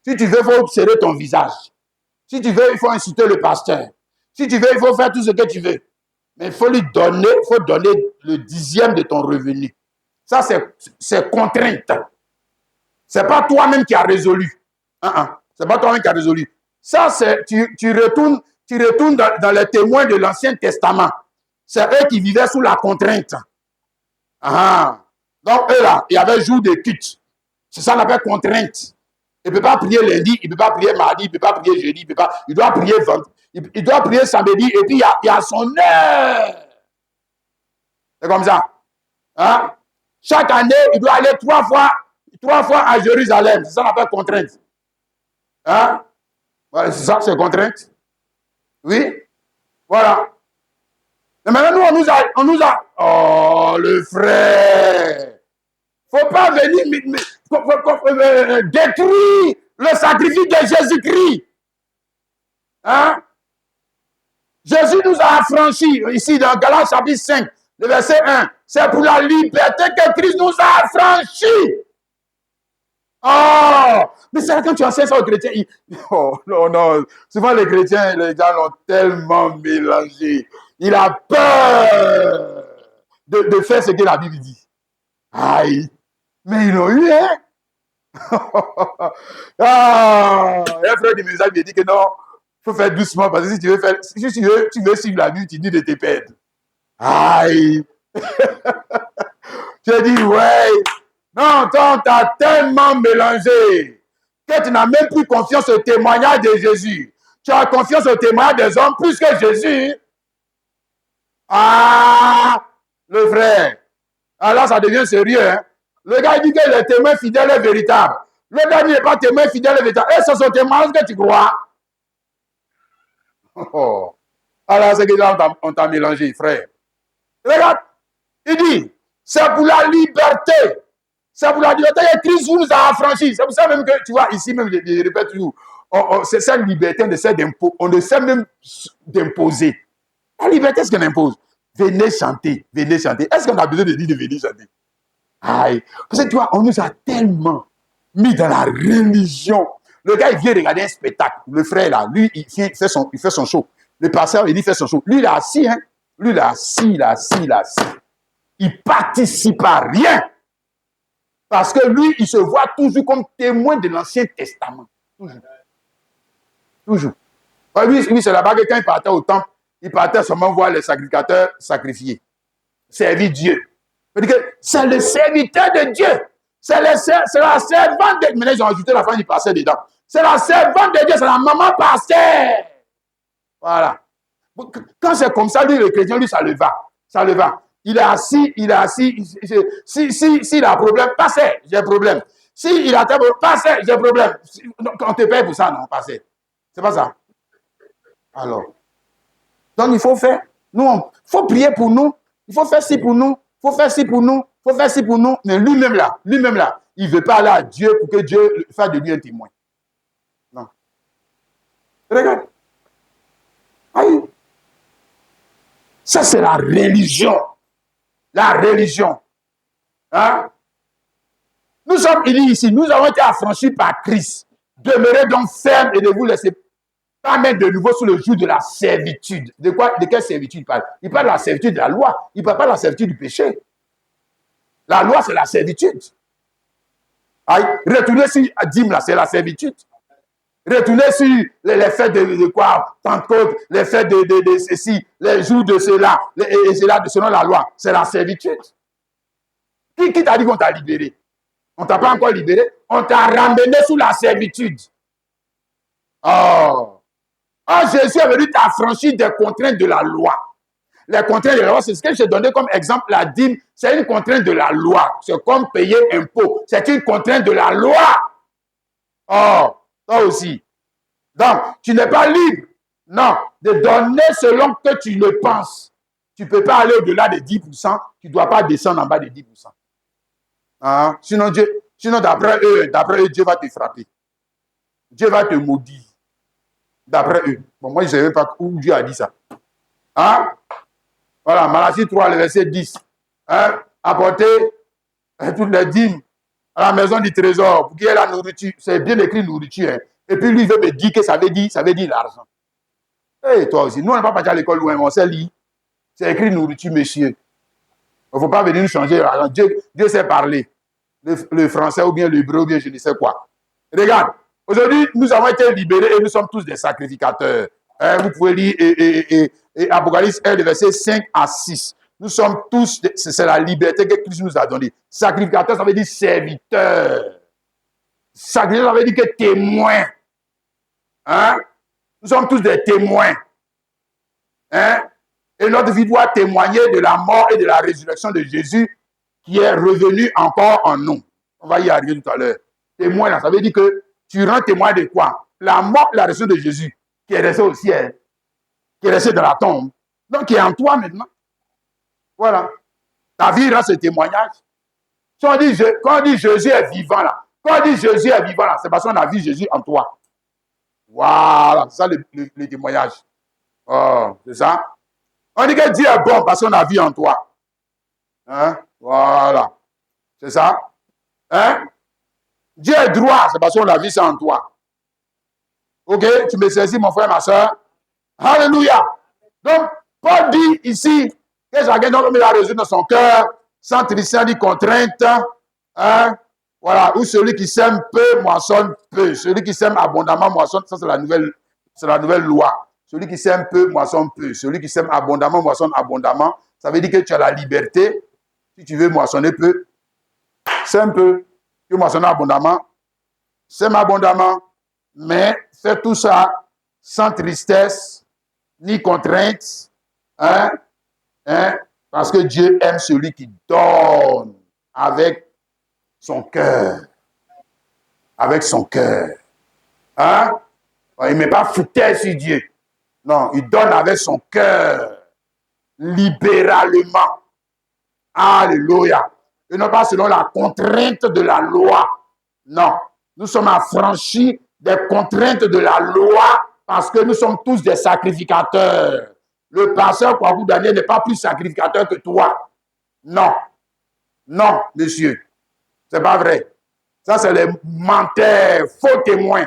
Si tu veux, il faut serrer ton visage. Si tu veux, il faut insulter le pasteur. Si tu veux, il faut faire tout ce que tu veux. Mais il faut lui donner, le 10e de ton revenu. Ça, c'est contrainte. Ce n'est pas toi-même qui as résolu. Ce n'est pas toi-même qui as résolu. Ça, c'est, tu retournes dans les témoins de l'Ancien Testament. C'est eux qui vivaient sous la contrainte. Donc, eux là, il y avait jour de culte. C'est ça qu'on appelle contrainte. Il ne peut pas prier lundi, il ne peut pas prier mardi, il ne peut pas prier jeudi, il doit prier vendredi. Il doit prier samedi et puis il y a son heure. C'est comme ça. Hein? Chaque année, il doit aller trois fois à Jérusalem. C'est ça qu'on appelle contrainte. Hein? Ouais, c'est ça, c'est contrainte. Oui. Voilà. Mais maintenant, nous, on nous a... Oh, le frère. Il ne faut pas venir détruire le sacrifice de Jésus-Christ. Hein? Jésus nous a affranchis, ici dans Galates chapitre 5, le verset 1. C'est pour la liberté que Christ nous a affranchis. Oh, mais c'est là quand tu enseignes ça aux chrétiens. Oh, non. Souvent les chrétiens, les gens l'ont tellement mélangé. Il a peur de faire ce que la Bible dit. Aïe. Mais ils l'ont eu, hein? Il y a un frère qui me dit que non, il faut faire doucement parce que si tu veux suivre la Bible, tu dis de te perdre. Aïe! J'ai dit, ouais. Non, toi, t'as tellement mélangé que tu n'as même plus confiance au témoignage de Jésus. Tu as confiance au témoignage des hommes plus que Jésus. Ah, le frère. Alors, ça devient sérieux, hein? Le gars dit que le témoin fidèle est véritable. Le gars n'est pas témoin fidèle et véritable. Et c'est son témoignage que tu crois. Oh. Alors, c'est que là, on t'a mélangé, frère. Regarde, il dit, c'est pour la liberté. C'est pour la liberté que Christ nous a affranchis. C'est pour ça même que, tu vois, ici même, je répète toujours, c'est cette liberté, on essaie même d'imposer. La liberté, c'est ce qu'on impose. Venez chanter, venez chanter. Est-ce qu'on a besoin de dire de venir chanter? Aïe. Parce que tu vois, on nous a tellement mis dans la religion. Le gars, il vient regarder un spectacle. Le frère, là, lui, il fait son show. Le pasteur, il fait son show. Lui, il est assis, hein. Lui, il est assis. Il participe à rien. Parce que lui, il se voit toujours comme témoin de l'Ancien Testament. Toujours. Lui, c'est là-bas que quand il partait au temple, il partait seulement voir les sacrificateurs sacrifier. Servir Dieu. C'est le serviteur de Dieu. C'est la servante de Dieu. Maintenant, ils ont ajouté la femme du pasteur dedans. C'est la servante de Dieu, c'est la maman pasteur. Voilà. Quand c'est comme ça, lui, le chrétien, lui, ça le va. Ça le va. Il est assis. S'il a un problème, passez, j'ai un problème. S'il a un problème, passez, j'ai un problème. On te paye pour ça, non, passez. C'est pas ça. Alors, donc il faut faire. Nous, il faut prier pour nous. Il faut faire ci pour nous. Il faut faire ci pour nous. Il faut faire ci pour nous. Mais lui-même là, il ne veut pas aller à Dieu pour que Dieu fasse de lui un témoin. Non. Regarde. Aïe. Ça, c'est la religion. La religion. Hein? Nous sommes unis ici. Nous avons été affranchis par Christ. Demeurez donc fermes et ne vous laissez pas mettre de nouveau sous le joug de la servitude. De quoi? De quelle servitude il parle? Il parle de la servitude de la loi. Il ne parle pas de la servitude du péché. La loi, c'est la servitude. Retourner sur dîme, là, c'est la servitude. Retourner sur les fêtes de quoi? Pentecôte, les fêtes de ceci, les jours de cela, et cela selon la loi. C'est la servitude. Qui t'a dit qu'on t'a libéré? On ne t'a pas encore libéré. On t'a ramené sous la servitude. Oh, Jésus est venu t'affranchir des contraintes de la loi. Les contraintes de la loi, c'est ce que j'ai donné comme exemple. La dîme, c'est une contrainte de la loi. C'est comme payer impôt. C'est une contrainte de la loi. Oh, toi aussi. Donc, tu n'es pas libre, non, de donner selon que tu le penses. Tu ne peux pas aller au-delà de 10%. Tu ne dois pas descendre en bas de 10%. Hein? Sinon, d'après eux, Dieu va te frapper. Dieu va te maudire. D'après eux. Bon, moi, je ne sais pas où Dieu a dit ça. Hein? Voilà, Malachie 3, le verset 10. Hein? Apportez toutes les dîmes à la maison du trésor pour qu'il y ait la nourriture. C'est bien écrit nourriture. Hein? Et puis lui, il veut me dire que ça veut dire l'argent. Et toi aussi. Nous, on n'est pas parti à l'école loin, on sait lire. C'est écrit nourriture, monsieur. Il ne faut pas venir nous changer l'argent. Dieu sait parler. Le français ou bien l'hébreu ou bien je ne sais quoi. Regarde, aujourd'hui, nous avons été libérés et nous sommes tous des sacrificateurs. Vous pouvez lire Apocalypse 1, verset 5 à 6. Nous sommes tous, c'est la liberté que Christ nous a donnée. Sacrificateur, ça veut dire serviteur. Sacrificateur, ça veut dire que témoin. Hein? Nous sommes tous des témoins. Hein? Et notre vie doit témoigner de la mort et de la résurrection de Jésus qui est revenu encore en nous. On va y arriver tout à l'heure. Témoin, là, ça veut dire que tu rends témoin de quoi? La mort et la résurrection de Jésus qui est resté au ciel, qui est resté dans la tombe, donc qui est en toi maintenant. Voilà. Ta vie rend ce témoignage. Quand on dit Jésus est vivant, là, c'est parce qu'on a vu Jésus en toi. Voilà, c'est ça le témoignage. Oh, c'est ça. On dit que Dieu est bon parce qu'on a vu en toi. Hein? Voilà. C'est ça. Hein? Dieu est droit, c'est parce qu'on a vu ça en toi. Ok? Tu me saisis, mon frère, ma soeur? Alléluia. Donc, Paul dit ici que chacun d'entre nous a résolu dans son cœur, sans tristesse ni contrainte. Hein? Voilà. Ou celui qui sème peu, moissonne peu. Celui qui sème abondamment, moissonne. Ça, c'est la nouvelle loi. Celui qui sème peu, moissonne peu. Celui qui sème abondamment, moissonne abondamment. Ça veut dire que tu as la liberté. Si tu veux moissonner peu, sème peu. Tu veux moissonner abondamment, sème abondamment. Mais fais tout ça sans tristesse, ni contrainte. Hein? Parce que Dieu aime celui qui donne avec son cœur. Avec son cœur. Hein? Il ne met pas foutaise sur Dieu. Non, il donne avec son cœur, libéralement. Alléluia. Et non pas selon la contrainte de la loi. Non, nous sommes affranchis des contraintes de la loi parce que nous sommes tous des sacrificateurs. Le pasteur Kwaku Daniel n'est pas plus sacrificateur que toi. Non. Non, monsieur. C'est pas vrai. Ça, c'est les menteurs, faux témoins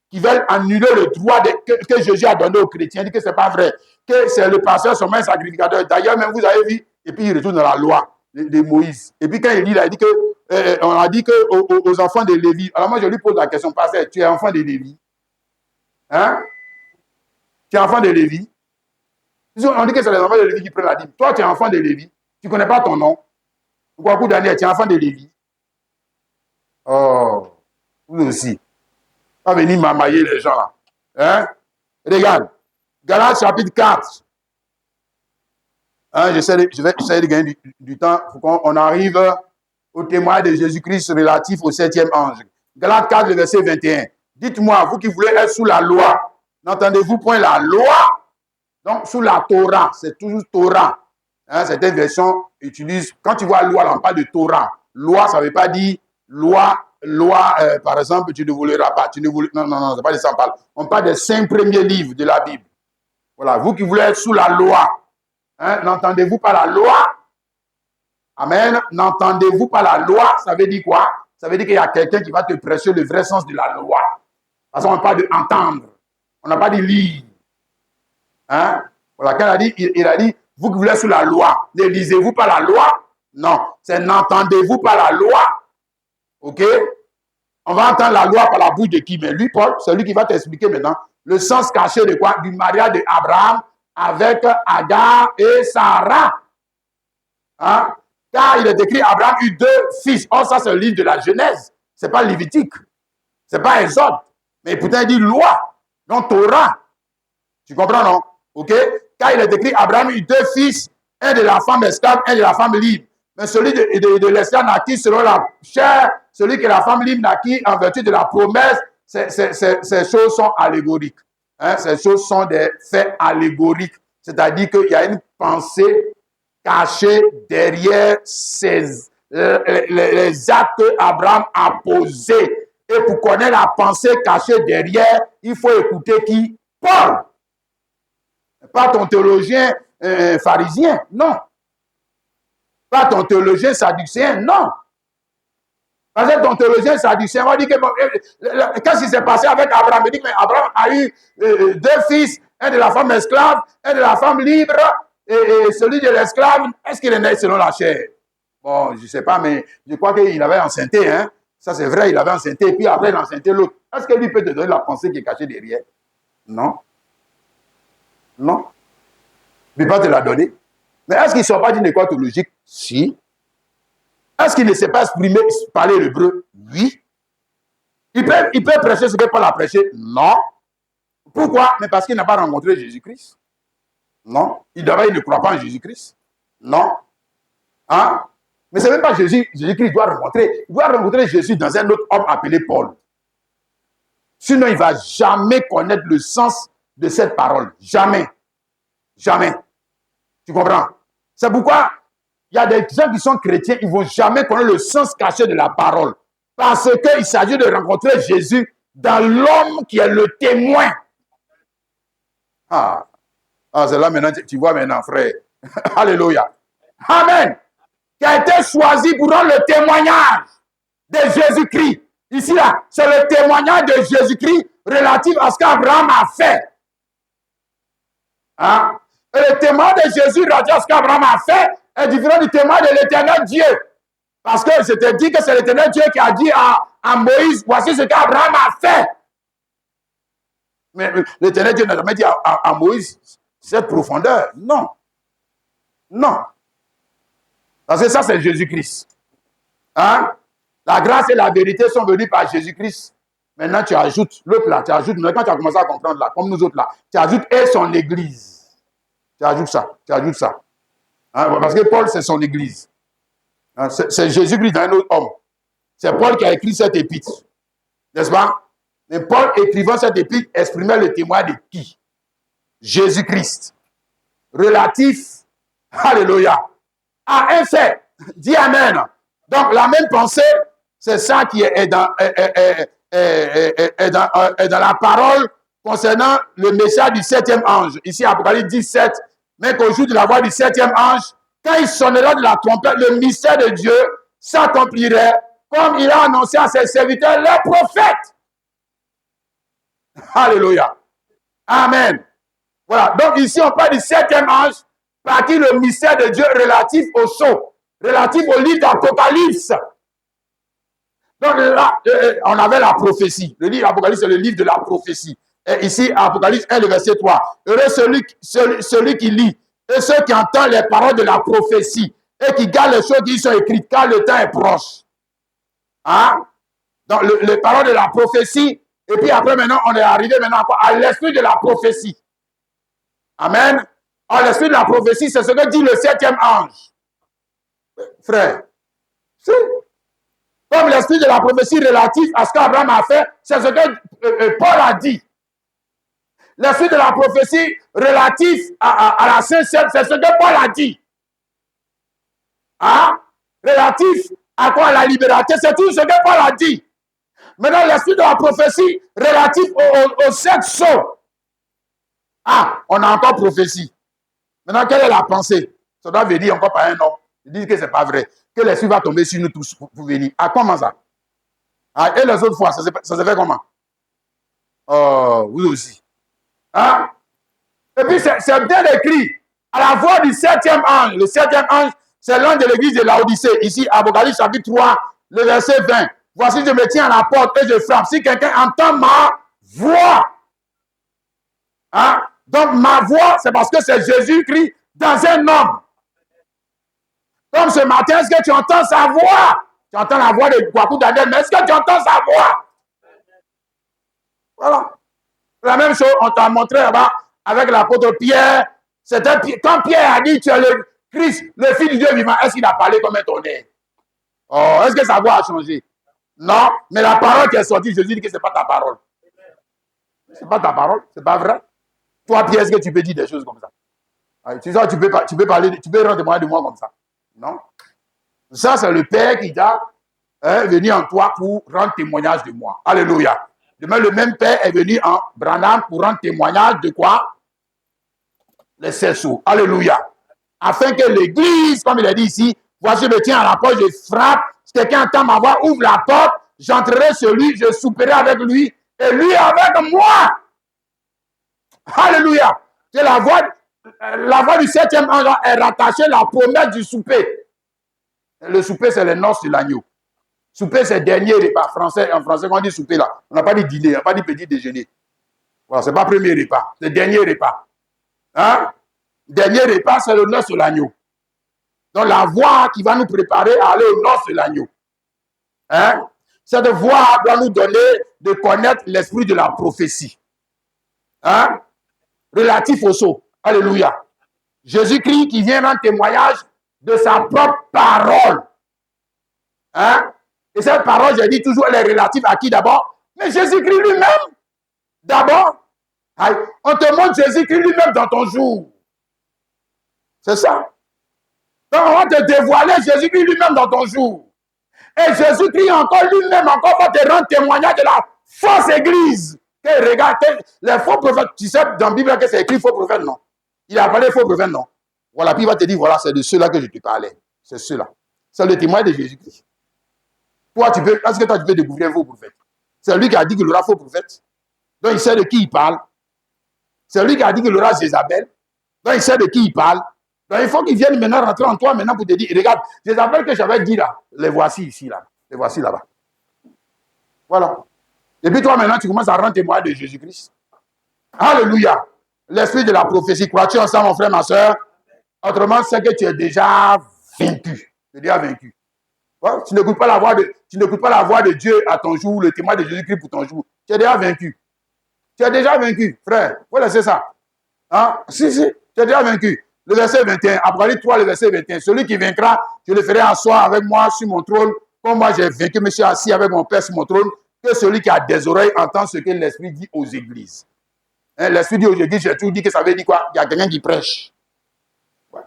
qui veulent annuler le droit que Jésus a donné aux chrétiens. Il dit que ce n'est pas vrai. Que c'est le pasteur seulement un sacrificateur. D'ailleurs, même vous avez vu, et puis il retourne dans la loi de Moïse. Et puis quand il dit là, il dit que on a dit que aux enfants de Lévi. Alors moi, je lui pose la question, pasteur, tu es enfant de Lévi? Hein? Tu es enfant de Lévi? On dit que c'est les enfants de Lévi qui prennent la dîme. Toi, tu es enfant de Lévi. Tu ne connais pas ton nom. Pourquoi Daniel, tu es enfant de Lévi? Oh, vous aussi. Pas venir mamailler les gens là. Hein? Regarde. Galates chapitre 4, Hein, je vais essayer de gagner du temps pour qu'on arrive au témoignage de Jésus-Christ relatif au 7e ange. Galates 4, le verset 21. Dites-moi, vous qui voulez être sous la loi, n'entendez-vous point la loi? Donc, sous la Torah, c'est toujours Torah. Hein, certaines versions utilisent, quand tu vois loi, là, on parle de Torah. Loi, ça ne veut pas dire loi, par exemple, tu ne voleras pas. Non, non, non, c'est pas de ça on parle. On parle des 5 premiers livres de la Bible. Voilà, vous qui voulez être sous la loi, hein, n'entendez-vous pas la loi? Amen. N'entendez-vous pas la loi? Ça veut dire quoi? Ça veut dire qu'il y a quelqu'un qui va te prêcher le vrai sens de la loi. Parce qu'on parle d'entendre. On n'a pas dit lire. Hein? Voilà, quand il a dit, vous qui voulez sous la loi, ne lisez-vous pas la loi? Non, c'est n'entendez-vous pas la loi? Ok? On va entendre la loi par la bouche de qui? Mais lui, Paul, c'est lui qui va t'expliquer maintenant le sens caché de quoi? Du mariage d'Abraham avec Agar et Sarah. Hein? Car il est écrit, Abraham eut 2 fils. Oh, ça, c'est le livre de la Genèse. Ce n'est pas Lévitique. Ce n'est pas Exode. Mais pourtant, il dit loi. Donc, Torah. Tu comprends, non? Ok? Car il est écrit, Abraham eut 2 fils, un de la femme esclave, un de la femme libre. Mais celui de l'esclave naquit selon la chair, celui que la femme libre naquit en vertu de la promesse. Ces choses sont allégoriques. Hein? Ces choses sont des faits allégoriques. C'est-à-dire qu'il y a une pensée cachée derrière les actes qu'Abraham a posés. Et pour connaître la pensée cachée derrière, il faut écouter qui? Paul. Pas ton théologien pharisien, non. Pas ton théologien sadducéen, non. Parce que ton théologien sadducéen va dire que qu'est-ce qui s'est passé avec Abraham? Il dit que Abraham a eu 2 fils, un de la femme esclave, un de la femme libre, et celui de l'esclave, est-ce qu'il est né selon la chair? Bon, je ne sais pas, mais je crois qu'il avait enceinté, hein. Ça c'est vrai, il avait enceinté, et puis après il a enceinté l'autre. Est-ce que lui peut te donner la pensée qui est cachée derrière? Non. Non. Il ne peut pas te la donner. Mais est-ce qu'il ne sort pas d'une école théologique? Si. Est-ce qu'il ne sait pas exprimer, parler l'hébreu? Oui. Il peut prêcher ce que Paul a prêché? Non. Pourquoi? Mais parce qu'il n'a pas rencontré Jésus-Christ. Non. Il ne croit pas en Jésus-Christ. Non. Hein? Mais ce n'est même pas Jésus-Christ qu'il doit rencontrer. Il doit rencontrer Jésus dans un autre homme appelé Paul. Sinon, il ne va jamais connaître le sens de cette parole. Jamais. Jamais. Tu comprends? C'est pourquoi il y a des gens qui sont chrétiens, ils ne vont jamais connaître le sens caché de la parole. Parce qu'il s'agit de rencontrer Jésus dans l'homme qui est le témoin. Ah, c'est là maintenant, tu vois maintenant, frère. Alléluia. Amen. Qui a été choisi pour rendre le témoignage de Jésus-Christ. Ici, là, c'est le témoignage de Jésus-Christ relatif à ce qu'Abraham a fait. Hein? Et le témoignage de Jésus relatif à ce qu'Abraham a fait est différent du témoignage de l'éternel Dieu. Parce que je te dis que c'est l'éternel Dieu qui a dit à Moïse, voici ce qu'Abraham a fait. Mais l'éternel Dieu n'a jamais dit à Moïse cette profondeur. Non. Non. Parce que ça, c'est Jésus-Christ. Hein? La grâce et la vérité sont venues par Jésus-Christ. Maintenant, tu ajoutes l'autre là. Tu ajoutes, quand tu as commencé à comprendre là, comme nous autres là, tu ajoutes et son église. Tu ajoutes ça. Tu ajoutes ça. Hein? Parce que Paul, c'est son église. Hein? C'est Jésus-Christ dans un autre homme. C'est Paul qui a écrit cette épître. N'est-ce pas? Mais Paul, écrivant cette épître, exprimait le témoin de qui? Jésus-Christ. Relatif, alléluia, à un fait. Dis amen. Donc, la même pensée, c'est ça qui est dans la parole concernant le message du 7e ange. Ici, Apocalypse 17, mais qu'au jour de la voix du 7e ange, quand il sonnera de la trompette, le mystère de Dieu s'accomplirait comme il a annoncé à ses serviteurs, les prophètes. Alléluia. Amen. Voilà. Donc ici, on parle du 7e ange, par qui le mystère de Dieu relatif au sceau, relatif au livre d'Apocalypse. Donc là, on avait la prophétie. Le livre d'Apocalypse, c'est le livre de la prophétie. Et ici, Apocalypse 1, le verset 3. Heureux celui qui lit et ceux qui entendent les paroles de la prophétie et qui gardent les choses qui sont écrites, car le temps est proche. Hein? Donc, les paroles de la prophétie. Et puis après, maintenant, on est arrivé maintenant à l'esprit de la prophétie. Amen. Ah, l'esprit de la prophétie, c'est ce que dit le 7e ange. Frère, si. Comme l'esprit de la prophétie relative à ce qu'Abraham a fait, c'est ce que Paul a dit. L'esprit de la prophétie relative à la Sainte Seine, c'est ce que Paul a dit. Hein? Relatif à quoi? La liberté, c'est tout ce que Paul a dit. Maintenant, l'esprit de la prophétie relatif aux 7 sceaux. Ah, on a encore prophétie. Maintenant, quelle est la pensée? Ça doit venir encore par un homme. Ils disent que ce n'est pas vrai. Que l'esprit va tomber sur nous tous pour venir. Ah, comment ça? Ah, et les autres fois, ça se fait comment? Oh, vous aussi. Hein? Et puis, c'est bien écrit. À la voix du 7e ange. Le 7e ange, c'est l'ange de l'église de Laodicée. Ici, Apocalypse chapitre 3, le verset 20. Voici, je me tiens à la porte et je frappe. Si quelqu'un entend ma voix, hein? Donc ma voix, c'est parce que c'est Jésus-Christ dans un homme. Comme ce matin, est-ce que tu entends sa voix? Tu entends la voix de Kwaku Daniel, mais est-ce que tu entends sa voix? Voilà. La même chose, on t'a montré là-bas avec l'apôtre Pierre. Quand Pierre a dit, tu es le Christ, le Fils du Dieu vivant, est-ce qu'il a parlé comme un tonnerre? Oh, est-ce que sa voix a changé? Non, mais la parole qui est sortie, Jésus dit que ce n'est pas ta parole. Ce n'est pas ta parole, ce n'est pas vrai. Toi, Pierre, est-ce que tu peux dire des choses comme ça? Tu peux parler, tu peux rendre témoignage de moi comme ça. Non. Ça, c'est le Père qui est venu en toi pour rendre témoignage de moi. Alléluia. Demain, le même Père est venu en Branham pour rendre témoignage de quoi? Les 7 sceaux. Alléluia. Afin que l'Église, comme il a dit ici, voici, je me tiens à la porte, je frappe. Si quelqu'un entend ma voix, ouvre la porte, j'entrerai sur lui, je souperai avec lui, et lui avec moi. Alléluia. C'est la voix du 7e ange est rattachée à la promesse du souper. Le souper, c'est les noces de l'agneau. Souper, c'est le dernier repas. En français, quand on dit souper, là, on n'a pas dit dîner, on n'a pas dit petit déjeuner. Voilà, ce n'est pas le premier repas, c'est le dernier repas. Hein? Dernier repas, c'est le noces de l'agneau. Donc, la voie qui va nous préparer à aller aux noces de l'agneau. Hein? Cette voie doit nous donner de connaître l'esprit de la prophétie. Hein? Relatif au sceau. Alléluia. Jésus-Christ qui vient rendre témoignage de sa propre parole. Hein? Et cette parole, j'ai dit toujours, elle est relative à qui d'abord? Mais Jésus-Christ lui-même. D'abord, on te montre Jésus-Christ lui-même dans ton jour. C'est ça. Donc, on va te dévoiler Jésus-Christ lui-même dans ton jour. Et Jésus-Christ encore lui-même, encore va te rendre témoignage de la fausse église. Que regarde, les faux prophètes, tu sais, dans la Bible, que c'est écrit faux prophètes, non? Il a parlé faux prophètes, non? Voilà, puis il va te dire, voilà, c'est de ceux-là que je te parlais. C'est ceux-là. C'est le témoignage de Jésus-Christ. Toi, est-ce que toi, tu peux découvrir un faux prophète? C'est lui qui a dit qu'il aura faux prophète. Donc, il sait de qui il parle. C'est lui qui a dit qu'il aura Jézabel. Donc, il sait de qui il parle. Donc, il faut qu'il vienne maintenant rentrer en toi maintenant pour te dire, regarde, Jézabel que j'avais dit là, les voici ici, là. Les voici là-bas. Voilà. Et puis toi, maintenant, tu commences à rendre témoignage de Jésus-Christ. Alléluia. L'esprit de la prophétie. Crois-tu en ça, mon frère, ma soeur? Autrement, c'est que tu es déjà vaincu. Tu es déjà vaincu. Ouais, tu n'écoutes pas la voix de Dieu à ton jour, le témoin de Jésus-Christ pour ton jour. Tu es déjà vaincu. Tu es déjà vaincu, frère. Il faut laisser ça. Hein? Si, tu es déjà vaincu. Le verset 21, Apocalypse 3, le verset 21. Celui qui vaincra, je le ferai asseoir avec moi sur mon trône, comme moi j'ai vaincu, je suis assis avec mon Père sur mon trône. Que celui qui a des oreilles entend ce que l'Esprit dit aux églises. Hein, l'Esprit dit aux églises, j'ai toujours dit que ça veut dire quoi? Il y a quelqu'un qui prêche. Ouais.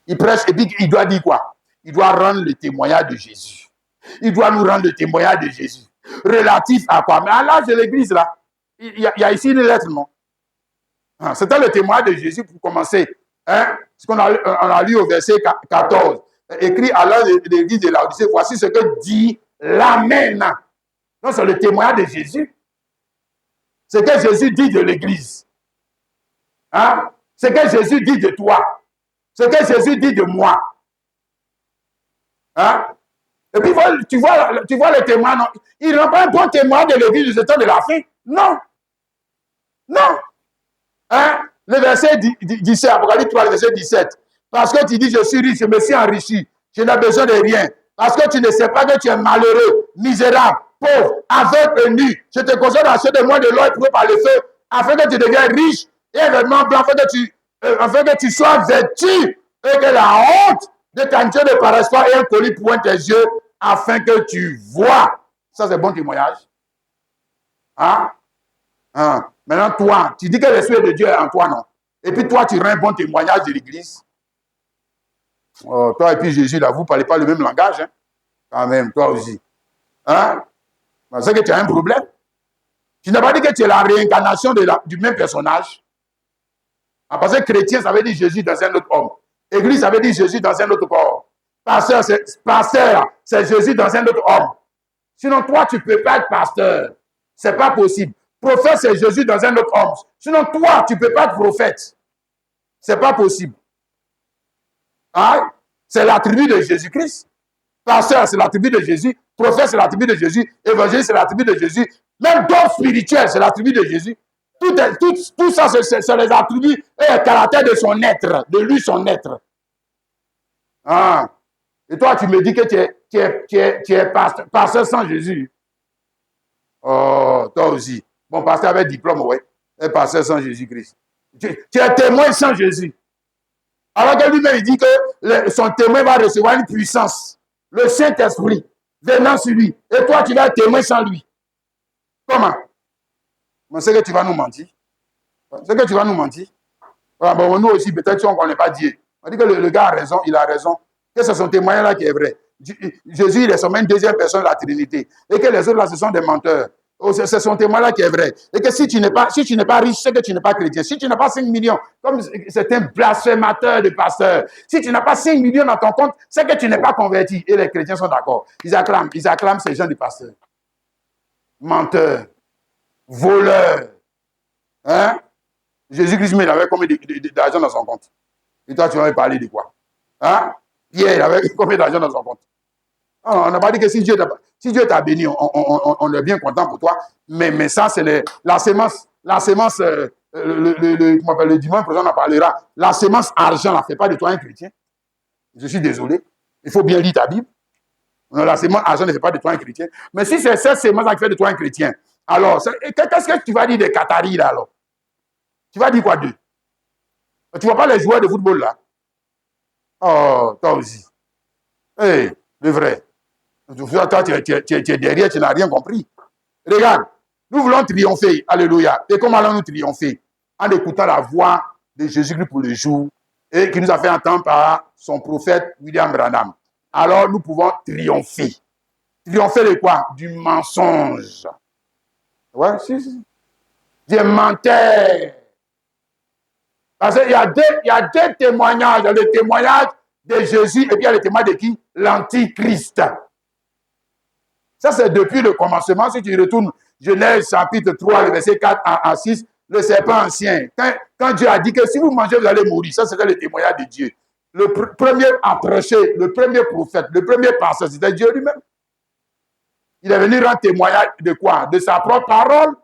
Il prêche et puis il doit dire quoi? Il doit rendre le témoignage de Jésus. Il doit nous rendre le témoignage de Jésus. Relatif à quoi? Mais à l'âge de l'église, là, il y a ici une lettre, non? Hein, c'était le témoignage de Jésus pour commencer. Hein? Ce qu'on a lu au verset 14. Écrit à l'âge de l'église de Laodicée, voici ce que dit l'Amen. Donc, c'est le témoignage de Jésus. Ce que Jésus dit de l'église. Hein? Ce que Jésus dit de toi. Ce que Jésus dit de moi. Hein? Et puis, tu vois le témoin. Non? Il n'a pas un bon témoin de l'église du temps de la fin. Non. Non. Hein? Le verset 17, Apocalypse 3, le verset 17. Parce que tu dis, je suis riche, je me suis enrichi. Je n'ai besoin de rien. Parce que tu ne sais pas que tu es malheureux, misérable, pauvre, aveugle et nu. Je te conseille d'acheter de moi de l'or éprouvé par le feu, afin que tu deviennes riche et un vêtement blanc, afin que tu afin que tu sois vêtu et que la honte de ta nature ne paraisse pas et un colis pointe tes yeux afin que tu vois. Ça, c'est bon témoignage. Hein? Hein? Maintenant, toi, tu dis que l'Esprit de Dieu est en toi, non? Et puis toi, tu rends un bon témoignage de l'Église. Oh, toi et puis Jésus, là, vous ne parlez pas le même langage. Hein? Quand même, toi aussi. Hein? C'est que tu as un problème. Tu n'as pas dit que tu es la réincarnation du même personnage. Ah, parce que chrétien, ça veut dire Jésus dans un autre homme. Église, ça veut dire Jésus dans un autre corps. Pasteur, c'est Jésus dans un autre homme. Sinon, toi, tu ne peux pas être pasteur. Ce n'est pas possible. Prophète, c'est Jésus dans un autre homme. Sinon, toi, tu ne peux pas être prophète. Ce n'est pas possible. Hein? C'est l'attribut de Jésus-Christ. Pasteur, c'est l'attribut de Jésus. Prophète, c'est l'attribut de Jésus. Évangéliste, c'est l'attribut de Jésus. Même don spirituel, c'est l'attribut de Jésus. Tout ça, c'est les attributs et le caractère de son être, de lui, son être. Ah. Et toi, tu me dis que tu es pasteur sans Jésus. Oh, toi aussi. Bon, pasteur avec diplôme, ouais. Et pasteur sans Jésus-Christ. Tu es témoin sans Jésus. Alors que lui-même, il dit que son témoin va recevoir une puissance. Le Saint-Esprit venant sur lui. Et toi, tu vas être témoin sans lui. Comment? C'est que tu vas nous mentir. C'est que tu vas nous mentir. Ah, bon, nous aussi, peut-être si on ne connaît pas Dieu. On dit que le gars a raison, il a raison. Que c'est son témoignage-là qui est vrai. Jésus, il est seulement une deuxième personne de la Trinité. Et que les autres, là, ce sont des menteurs. C'est son témoignage-là qui est vrai. Et que si tu n'es pas riche, c'est que tu n'es pas chrétien. Si tu n'as pas 5 millions, comme c'est un blasphémateur de pasteur. Si tu n'as pas 5 millions dans ton compte, c'est que tu n'es pas converti. Et les chrétiens sont d'accord. Ils acclament ces gens de pasteurs. Menteurs. Voleurs. Hein? Jésus-Christ, il avait combien d'argent dans son compte? Et toi, tu vas me parler de quoi? Hein? Pierre, il avait combien d'argent dans son compte? On n'a pas dit que si Dieu t'a béni, on est bien content pour toi. Mais ça, c'est la sémence. La sémence, le dimanche prochain, on en parlera. La sémence argent ne fait pas de toi un chrétien. Je suis désolé. Il faut bien lire ta Bible. La sémence argent ne fait pas de toi un chrétien. Mais si c'est cette sémence qui fait de toi un chrétien, alors, qu'est-ce que tu vas dire des Qataris, là, alors? Tu vas dire quoi d'eux? Tu ne vois pas les joueurs de football, là? Oh, toi aussi. Hey, le vrai. Toi, tu es derrière, tu n'as rien compris. Regarde, nous voulons triompher. Alléluia. Et comment allons-nous triompher? En écoutant la voix de Jésus-Christ pour le jour et qui nous a fait entendre par son prophète William Branham. Alors, nous pouvons triompher. Triompher de quoi? Du mensonge. Ouais, si. Des menteurs. Parce qu'il y a deux témoignages. Il y a le témoignage de Jésus et puis il y a le témoignage de qui? L'Antichrist. Ça, c'est depuis le commencement. Si tu retournes Genèse chapitre 3, le verset 4 à 6, le serpent ancien. Quand Dieu a dit que si vous mangez, vous allez mourir. Ça, c'était le témoignage de Dieu. Le premier approché, le premier prophète, le premier pasteur, c'était Dieu lui-même. Il est venu rendre témoignage de quoi? De sa propre parole,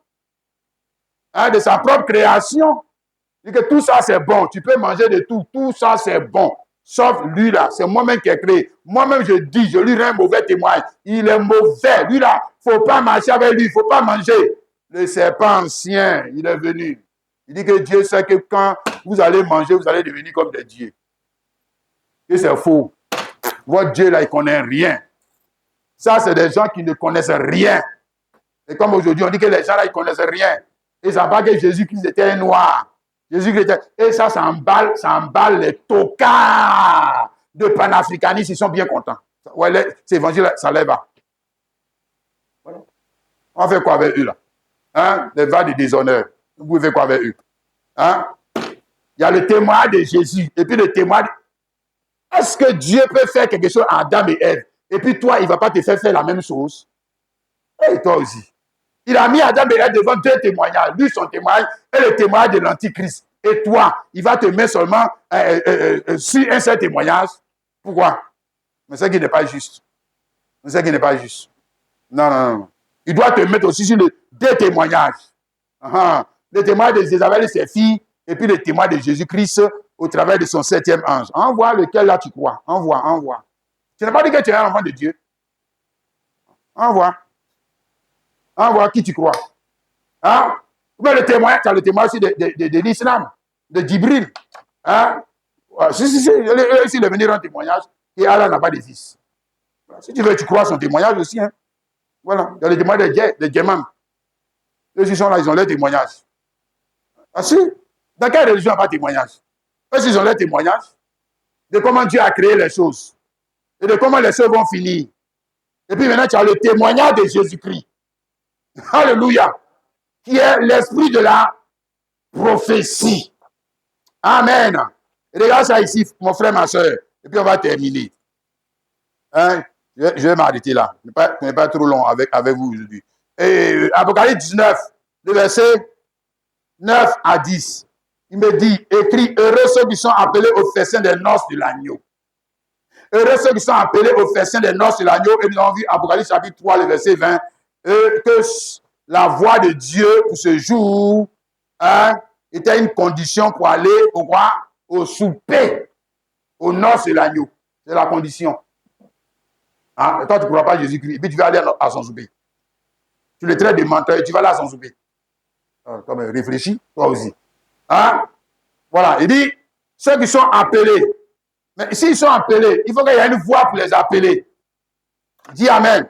hein, de sa propre création. Il dit que tout ça, c'est bon. Tu peux manger de tout. Tout ça, c'est bon. Sauf lui là, c'est moi-même qui ai créé. Moi-même, je lui rends un mauvais témoignage. Il est mauvais. Lui là, il ne faut pas marcher avec lui, il ne faut pas manger. Le serpent ancien, il est venu. Il dit que Dieu sait que quand vous allez manger, vous allez devenir comme des dieux. Et c'est faux. Votre Dieu là, il ne connaît rien. Ça, c'est des gens qui ne connaissent rien. Et comme aujourd'hui, on dit que les gens là, ils ne connaissent rien. Et ils ne savent pas que Jésus-Christ était noir. Et ça emballe les tocards de panafricanistes, ils sont bien contents. Ouais, cet évangile, ça lève. Voilà. On fait quoi avec eux là? Hein? Les vagues de déshonneur. Vous pouvez faire quoi avec eux? Hein? Il y a le témoignage de Jésus. Et puis le témoignage. Est-ce que Dieu peut faire quelque chose à Adam et Ève? Et puis toi, il ne va pas te faire la même chose? Et toi aussi. Il a mis Adam et Ève devant deux témoignages. Lui, son témoignage et le témoignage de l'Antichrist. Et toi, il va te mettre seulement sur un seul témoignage. Pourquoi? Mais c'est qui n'est pas juste. C'est qui n'est pas juste. Non. Il doit te mettre aussi sur les deux témoignages. Le témoignage de Jézabel et ses filles, et puis le témoignage de Jésus-Christ au travers de son septième ange. Envoie lequel là tu crois. Envoie. Tu n'as pas dit que tu es un enfant de Dieu. Envoie qui tu crois. Hein? Mais le témoignage, tu as le témoignage aussi de l'islam, de Djibril. Hein? Si il est venu rendre témoignage, et Allah n'a pas de fils. Voilà. Si tu veux, tu crois son témoignage aussi. Hein? Voilà. Il y a les témoignages des Djemam. Eux, ils sont là, ils ont leur témoignage. Ah si? Dans quelle religion n'a pas de témoignage? Eux, ils ont leur témoignage de comment Dieu a créé les choses et de comment les choses vont finir. Et puis maintenant, tu as le témoignage de Jésus-Christ. Alléluia. Qui est l'esprit de la prophétie. Amen. Et regarde ça ici, mon frère, ma soeur. Et puis on va terminer. Hein? Je vais m'arrêter là. Je ne vais pas trop long avec vous aujourd'hui. Et Apocalypse 19, le verset 9 à 10. Il me dit, écrit, heureux ceux qui sont appelés au festin des noces de l'agneau. Heureux ceux qui sont appelés au festin des noces de l'agneau. Et nous avons vu Apocalypse chapitre 3, le verset 20, que la voix de Dieu pour ce jour était une condition pour aller au souper, aux noces de l'agneau. C'est la condition. Hein? Et toi, tu ne crois pas Jésus-Christ. Et puis tu vas aller à son souper. Tu le traites de menteur et tu vas aller à son souper. Comme réfléchis, toi aussi. Hein? Voilà. Il dit, ceux qui sont appelés. Mais s'ils sont appelés, il faut qu'il y ait une voix pour les appeler. Dis Amen.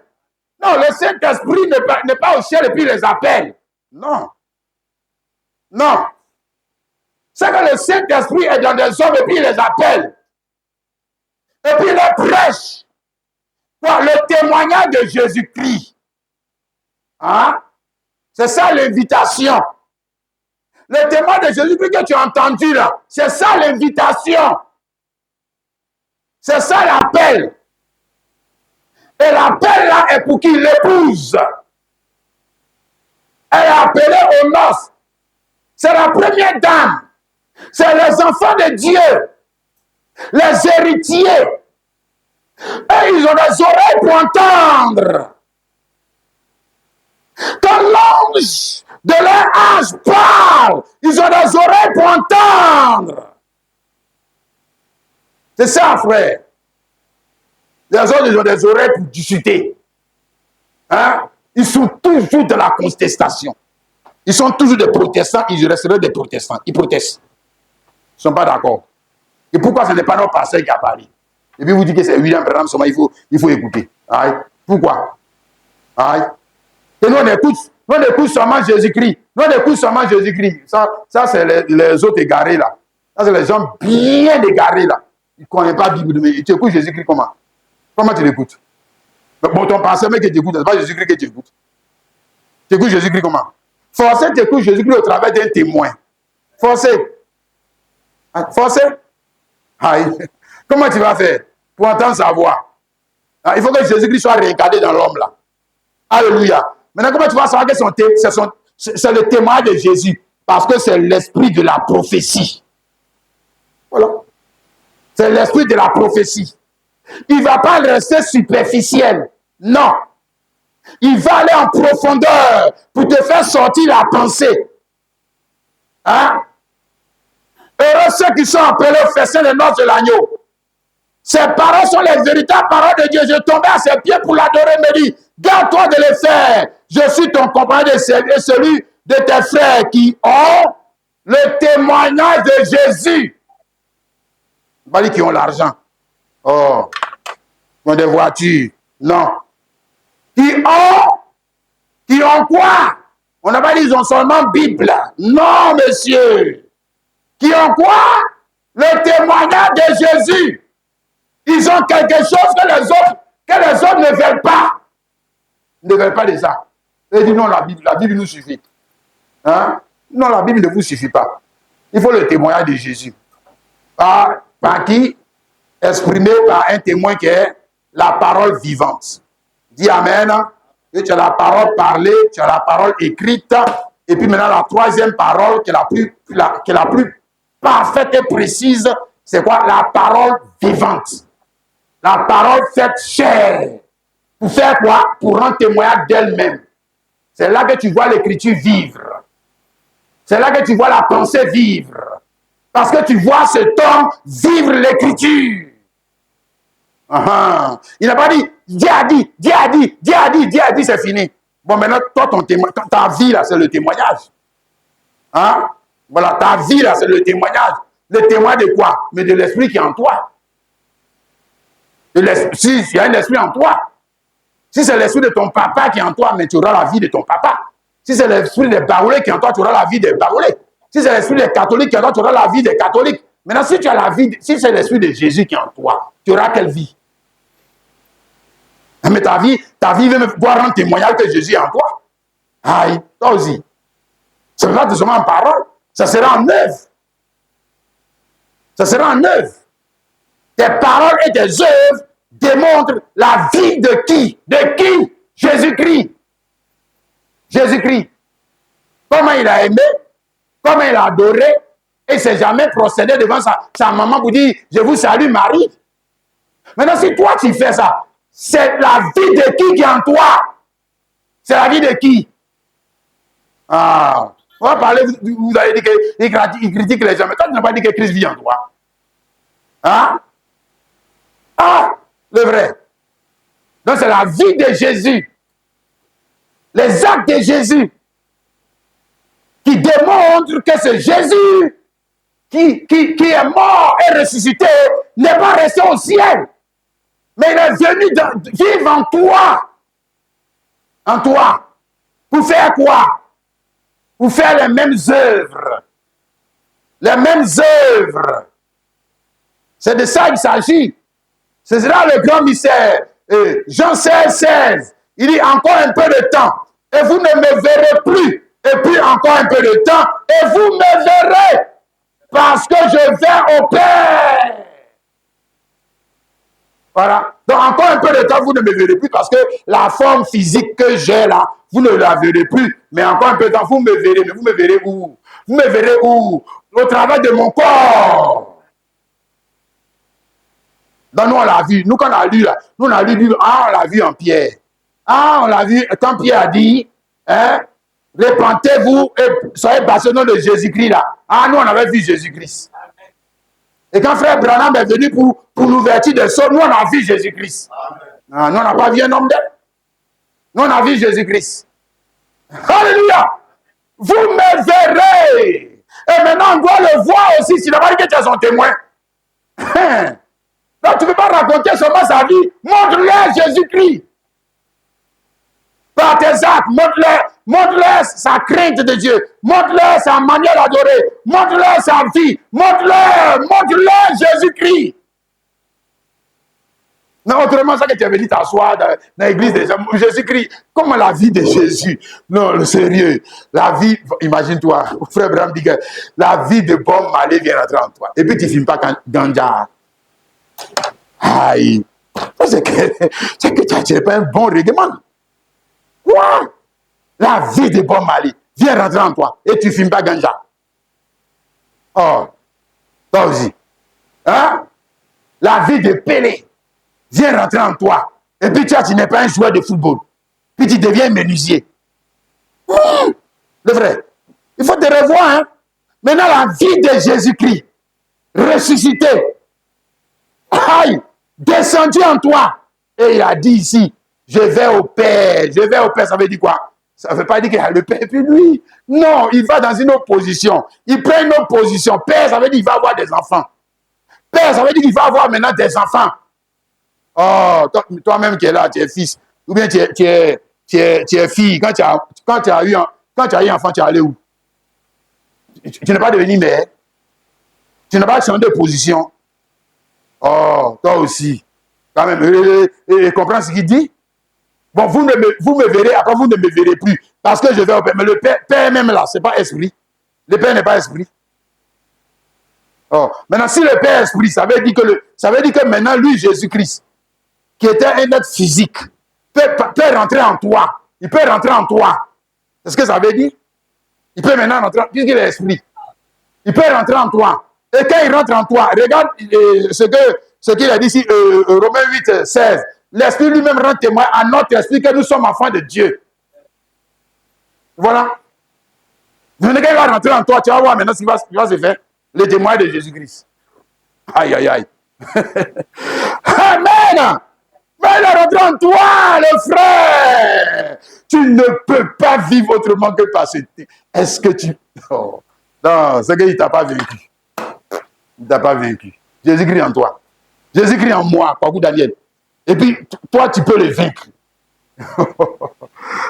Non, le Saint-Esprit n'est pas au ciel et puis il les appelle. Non. Non. C'est que le Saint-Esprit est dans des hommes et puis il les appelle. Et puis il les prêche. Le témoignage de Jésus-Christ. Hein? C'est ça l'invitation. Le témoignage de Jésus-Christ que tu as entendu là, c'est ça l'invitation. C'est ça l'appel. Et l'appel là est pour qui? L'épouse. Elle est appelée aux noces. C'est la première dame. C'est les enfants de Dieu. Les héritiers. Et ils ont des oreilles pour entendre. Quand l'ange de leur âge parle, ils ont des oreilles pour entendre. C'est ça, frère. Les autres, ils ont des oreilles pour discuter. Hein? Ils sont toujours dans la contestation. Ils sont toujours des protestants, ils resteraient des protestants. Ils protestent. Ils ne sont pas d'accord. Et pourquoi ce n'est pas notre pasteur qui a parlé? Et puis vous dites que c'est William Branham seulement, il faut écouter. Aïe. Pourquoi? Aïe. Et nous, on écoute seulement Jésus-Christ. Nous, on écoute seulement Jésus-Christ. Ça c'est les autres égarés là. Ça, c'est les gens bien égarés là. Ils ne connaissent pas la Bible. Mais tu écoutes Jésus-Christ comment? Comment tu l'écoutes? Bon, ton pasteur, mais que tu écoutes, ce n'est pas Jésus-Christ que tu écoutes. Tu écoutes Jésus-Christ comment? Forcé, tu écoutes Jésus-Christ au travers d'un témoin. Forcé. Forcé. Aïe. Comment tu vas faire pour entendre sa voix? Il faut que Jésus-Christ soit réincarné dans l'homme là. Alléluia. Maintenant, comment tu vas savoir que c'est le témoin de Jésus? Parce que c'est l'esprit de la prophétie. Voilà. C'est l'esprit de la prophétie. Il ne va pas rester superficiel. Non. Il va aller en profondeur pour te faire sortir la pensée. Hein? Heureux ceux qui sont appelés au festin des noces de l'agneau. Ces paroles sont les véritables paroles de Dieu. Je tombais à ses pieds pour l'adorer, me dit, garde-toi de les faire. Je suis ton compagnon de servir, celui de tes frères qui ont le témoignage de Jésus. Pas dit qui ont l'argent. Oh, qui ont des voitures. Non. Qui ont quoi? On n'a pas dit ils ont seulement Bible. Non, monsieur. Qui ont quoi? Le témoignage de Jésus. Ils ont quelque chose que les autres ne veulent pas. Ils ne veulent pas de ça. Ils disent non, la Bible nous suffit. Hein? Non, la Bible ne vous suffit pas. Il faut le témoignage de Jésus. Par qui? Exprimé par un témoin qui est la parole vivante. Dis Amen. Et tu as la parole parlée, tu as la parole écrite. Et puis maintenant, la troisième parole qui est la plus parfaite et précise, c'est quoi? La parole vivante. La parole faite chair. Pour faire quoi? Pour rendre témoignage d'elle-même. C'est là que tu vois l'écriture vivre. C'est là que tu vois la pensée vivre. Parce que tu vois cet homme vivre l'écriture. Il n'a pas dit, Dieu a dit, Dieu a dit, Dieu a dit, Dieu a dit, c'est fini. Bon, maintenant, toi, ta vie, là, c'est le témoignage. Hein? Voilà, ta vie, là, c'est le témoignage. le témoin de quoi? Mais de l'esprit qui est en toi. Si il y a un esprit en toi, si c'est l'esprit de ton papa qui est en toi, mais tu auras la vie de ton papa. Si c'est l'esprit des baoulés qui est en toi, tu auras la vie des baoulés. Si c'est l'esprit des catholiques qui est en toi, tu auras la vie des catholiques. Maintenant, si tu as la vie, si c'est l'esprit de Jésus qui est en toi, tu auras quelle vie? Mais ta vie va pouvoir rendre témoignage que Jésus est en toi. Aïe, toi aussi. Ce n'est pas seulement en parole, ça sera en œuvre. Ça sera en œuvre. Tes paroles et tes œuvres démontrent la vie de qui? De qui? Jésus-Christ. Jésus-Christ. Comment il a aimé, comment il a adoré, et il ne s'est jamais procédé devant sa maman pour dire « Je vous salue Marie ». Maintenant, si toi tu fais ça, c'est la vie de qui est en toi? C'est la vie de qui? Ah, on va parler, vous allez dire qu'il critique les gens, mais toi tu n'as pas dit que Christ vit en toi. Hein? Ah, le vrai. Donc c'est la vie de Jésus, les actes de Jésus, qui démontrent que c'est Jésus qui est mort et ressuscité, n'est pas resté au ciel, mais il est venu vivre en toi. En toi. Pour faire quoi? Pour faire les mêmes œuvres. Les mêmes œuvres. C'est de ça qu'il s'agit. Ce sera le grand mystère. Jean 16, 16. Il dit encore un peu de temps. Et vous ne me verrez plus. Et puis encore un peu de temps. Et vous me verrez. Parce que je vais au Père. Voilà. Donc encore un peu de temps, vous ne me verrez plus. Parce que la forme physique que j'ai là, vous ne la verrez plus. Mais encore un peu de temps, vous me verrez. Mais vous me verrez où? Vous me verrez où? Au travail de mon corps. Donc nous on l'a vu, nous quand on a lu là, nous on a lu, ah on l'a vu en Pierre. Ah on l'a vu, quand Pierre a dit, hein, répentez-vous et soyez baptisés au nom de Jésus-Christ là. Ah nous on avait vu Jésus-Christ. Et quand frère Branham est venu pour l'ouverture des sceaux, nous on a vu Jésus-Christ. Ah, nous on n'a pas vu un homme d'elle. Nous on a vu Jésus-Christ. Alléluia. Vous me verrez. Et maintenant on doit le voir aussi, s'il n'a pas dit que tu es son témoin. Donc, tu ne peux pas raconter seulement sa vie. Montre-leur Jésus-Christ. Par tes actes, montre-leur sa crainte de Dieu. Montre-leur sa manière d'adorer. Montre-leur sa vie. Montre-leur Jésus-Christ. Non, autrement, ça que tu es venu t'asseoir dans l'église des gens. Jésus-Christ, comment la vie de Jésus? Non, le sérieux. La vie, imagine-toi, frère Bram dit que la vie de Bob Marley vient rentrer en toi. Et puis tu ne filmes pas Ganja. Aïe, c'est que tu n'es pas un bon règlement. Quoi? La vie de Bob Marley vient rentrer en toi et tu ne filmes pas Ganja. Oh, toi aussi. Hein? La vie de Pelé vient rentrer en toi et puis tu n'es pas un joueur de football. Puis tu deviens menuisier. Le vrai. Il faut te revoir. Hein? Maintenant, la vie de Jésus-Christ ressuscité. Aïe, descendu en toi. Et il a dit ici, je vais au Père. Je vais au Père, ça veut dire quoi? Ça ne veut pas dire qu'il y a le Père. Et puis lui, non, il va dans une autre position. Il prend une autre position. Père, ça veut dire qu'il va avoir des enfants. Père, ça veut dire qu'il va avoir maintenant des enfants. Oh, toi-même qui es là, tu es fils. Ou bien tu es fille. Quand tu as eu un enfant, tu es allé où? Tu n'es pas devenu mère. Tu n'as pas changé de position. Oh, toi aussi. Quand même, comprends ce qu'il dit? Bon, vous me verrez, après vous ne me verrez plus. Parce que je vais au Père. Mais le Père même là, ce n'est pas esprit. Le Père n'est pas esprit. Oh, maintenant, si le Père est esprit, ça veut dire que maintenant, lui, Jésus-Christ, qui était un être physique, peut rentrer en toi. Il peut rentrer en toi. C'est ce que ça veut dire? Il peut maintenant rentrer, puisqu'il est esprit. Il peut rentrer en toi. Et quand il rentre en toi, regarde ce qu'il a dit ici, Romains 8, 16. L'Esprit lui-même rend témoin à notre esprit que nous sommes enfants de Dieu. Voilà. Quand il va rentrer en toi, tu vas voir maintenant ce qui va se faire. Le témoin de Jésus-Christ. Aïe, aïe, aïe. Amen. Mais il est rentré en toi, le frère. Tu ne peux pas vivre autrement que par ce. Est-ce que tu... Oh. Non, c'est qu'il ne t'a pas vaincu. il ne t'a pas vaincu. Jésus-Christ en toi. Jésus-Christ en moi, Kwaku Daniel. Et puis, toi, tu peux le vaincre.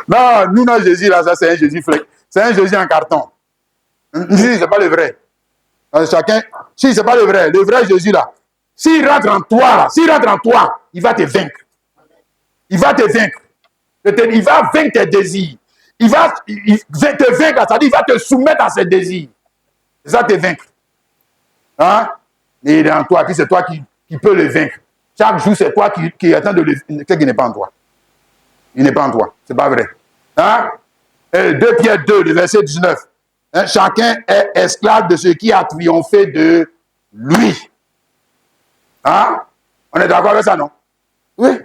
Non, nous, notre Jésus, là, ça, c'est un Jésus flec. C'est un Jésus en carton. Si, c'est pas le vrai. Chacun, si, c'est pas le vrai Jésus, là. S'il rentre en toi, là, il va te vaincre. Il va te vaincre. Il va vaincre tes désirs. Il va te vaincre, c'est-à-dire il va te soumettre à ses désirs. C'est ça te vaincre. Hein? Et il est en toi, puis c'est toi qui peux le vaincre. Chaque jour, c'est toi qui attends de le vaincre. Qui n'est pas en toi. Il n'est pas en toi. C'est pas vrai. Hein? 2 Pierre 2, le verset 19. Hein? Chacun est esclave de ce qui a triomphé de lui. Hein? On est d'accord avec ça, non? Oui.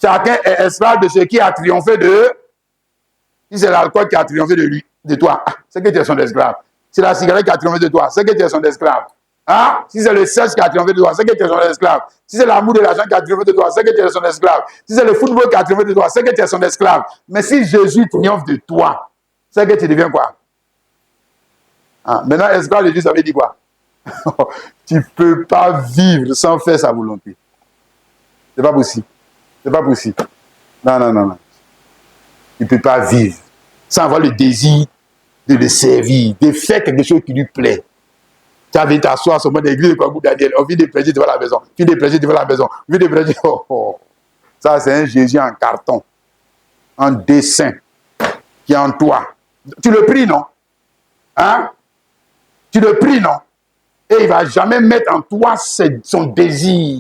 Chacun est esclave de ce qui a triomphé de... Si c'est l'alcool qui a triomphé de lui, de toi, c'est que tu es son esclave. Si c'est la cigarette qui a triomphé de toi, c'est que tu es son esclave. Hein? Si c'est le sexe qui a triomphé de toi, c'est que tu es son esclave. Si c'est l'amour de l'argent qui a triomphé de toi, c'est que tu es son esclave. Si c'est le football qui a triomphé de toi, c'est que tu es son esclave. Mais si Jésus triomphe de toi, c'est que tu deviens quoi? Ah, maintenant, esclave de Dieu, ça veut dire quoi? Tu ne peux pas vivre sans faire sa volonté. C'est pas possible. C'est pas possible. Non. Il ne peut pas vivre sans avoir le désir de le servir, de faire quelque chose qui lui plaît. Tu as envie de t'asseoir sur l'église de Kwaku Daniel, on vient de prêcher devant la maison, on vient de prêcher devant la maison, on vient de prêcher. Ça, c'est un Jésus en carton, en dessin, qui est en toi. Tu le pries, non? Hein? Tu le pries, non? Et il ne va jamais mettre en toi son désir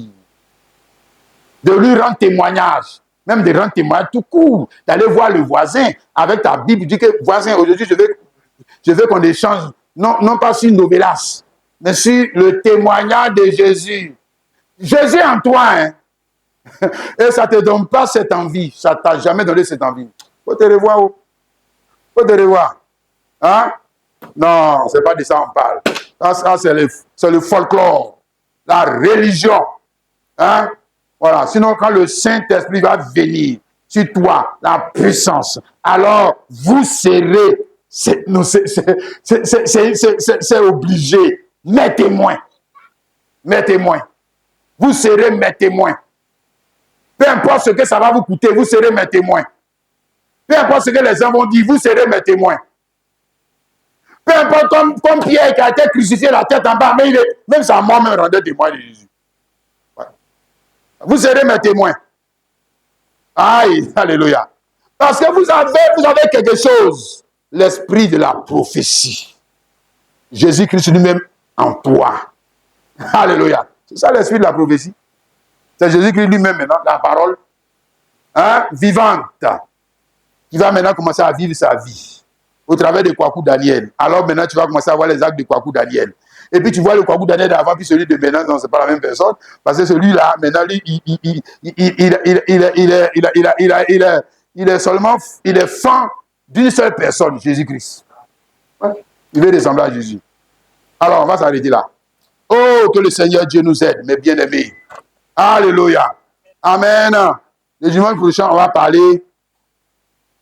de lui rendre témoignage. Même de rendre témoignage tout court, d'aller voir le voisin avec ta Bible, dire que voisin, aujourd'hui, je veux qu'on échange, non pas sur Novelas, mais sur le témoignage de Jésus. Jésus en toi, hein. Et ça ne te donne pas cette envie, ça ne t'a jamais donné cette envie. Faut te revoir, oh. Faut te revoir. Hein? Non, ce n'est pas de ça qu'on parle. Ça c'est le folklore, la religion. Hein? Voilà, sinon quand le Saint-Esprit va venir sur toi, la puissance, alors vous serez, c'est obligé, mes témoins. Mes témoins. Vous serez mes témoins. Peu importe ce que ça va vous coûter, vous serez mes témoins. Peu importe ce que les gens vont dire, vous serez mes témoins. Peu importe comme Pierre qui a été crucifié la tête en bas, mais même sa mort me rendait témoin de Jésus. Vous serez mes témoins. Aïe, alléluia. Parce que vous avez quelque chose. L'esprit de la prophétie. Jésus-Christ lui-même en toi. Alléluia. C'est ça l'esprit de la prophétie. C'est Jésus-Christ lui-même maintenant, la parole vivante, qui va maintenant commencer à vivre sa vie au travers de Kwaku Daniel. Alors maintenant, tu vas commencer à voir les actes de Kwaku Daniel. Et puis tu vois le Kwaku Daniel d'avant, puis celui de maintenant, non, c'est pas la même personne. Parce que celui-là, maintenant, lui, il est fan d'une seule personne, Jésus-Christ. Il veut ressembler à Jésus. Alors, on va s'arrêter là. Oh, que le Seigneur Dieu nous aide, mes bien-aimés. Alléluia. Amen. Le dimanche prochain, on va parler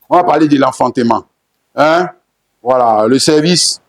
de l'enfantement. Hein? Voilà, le service.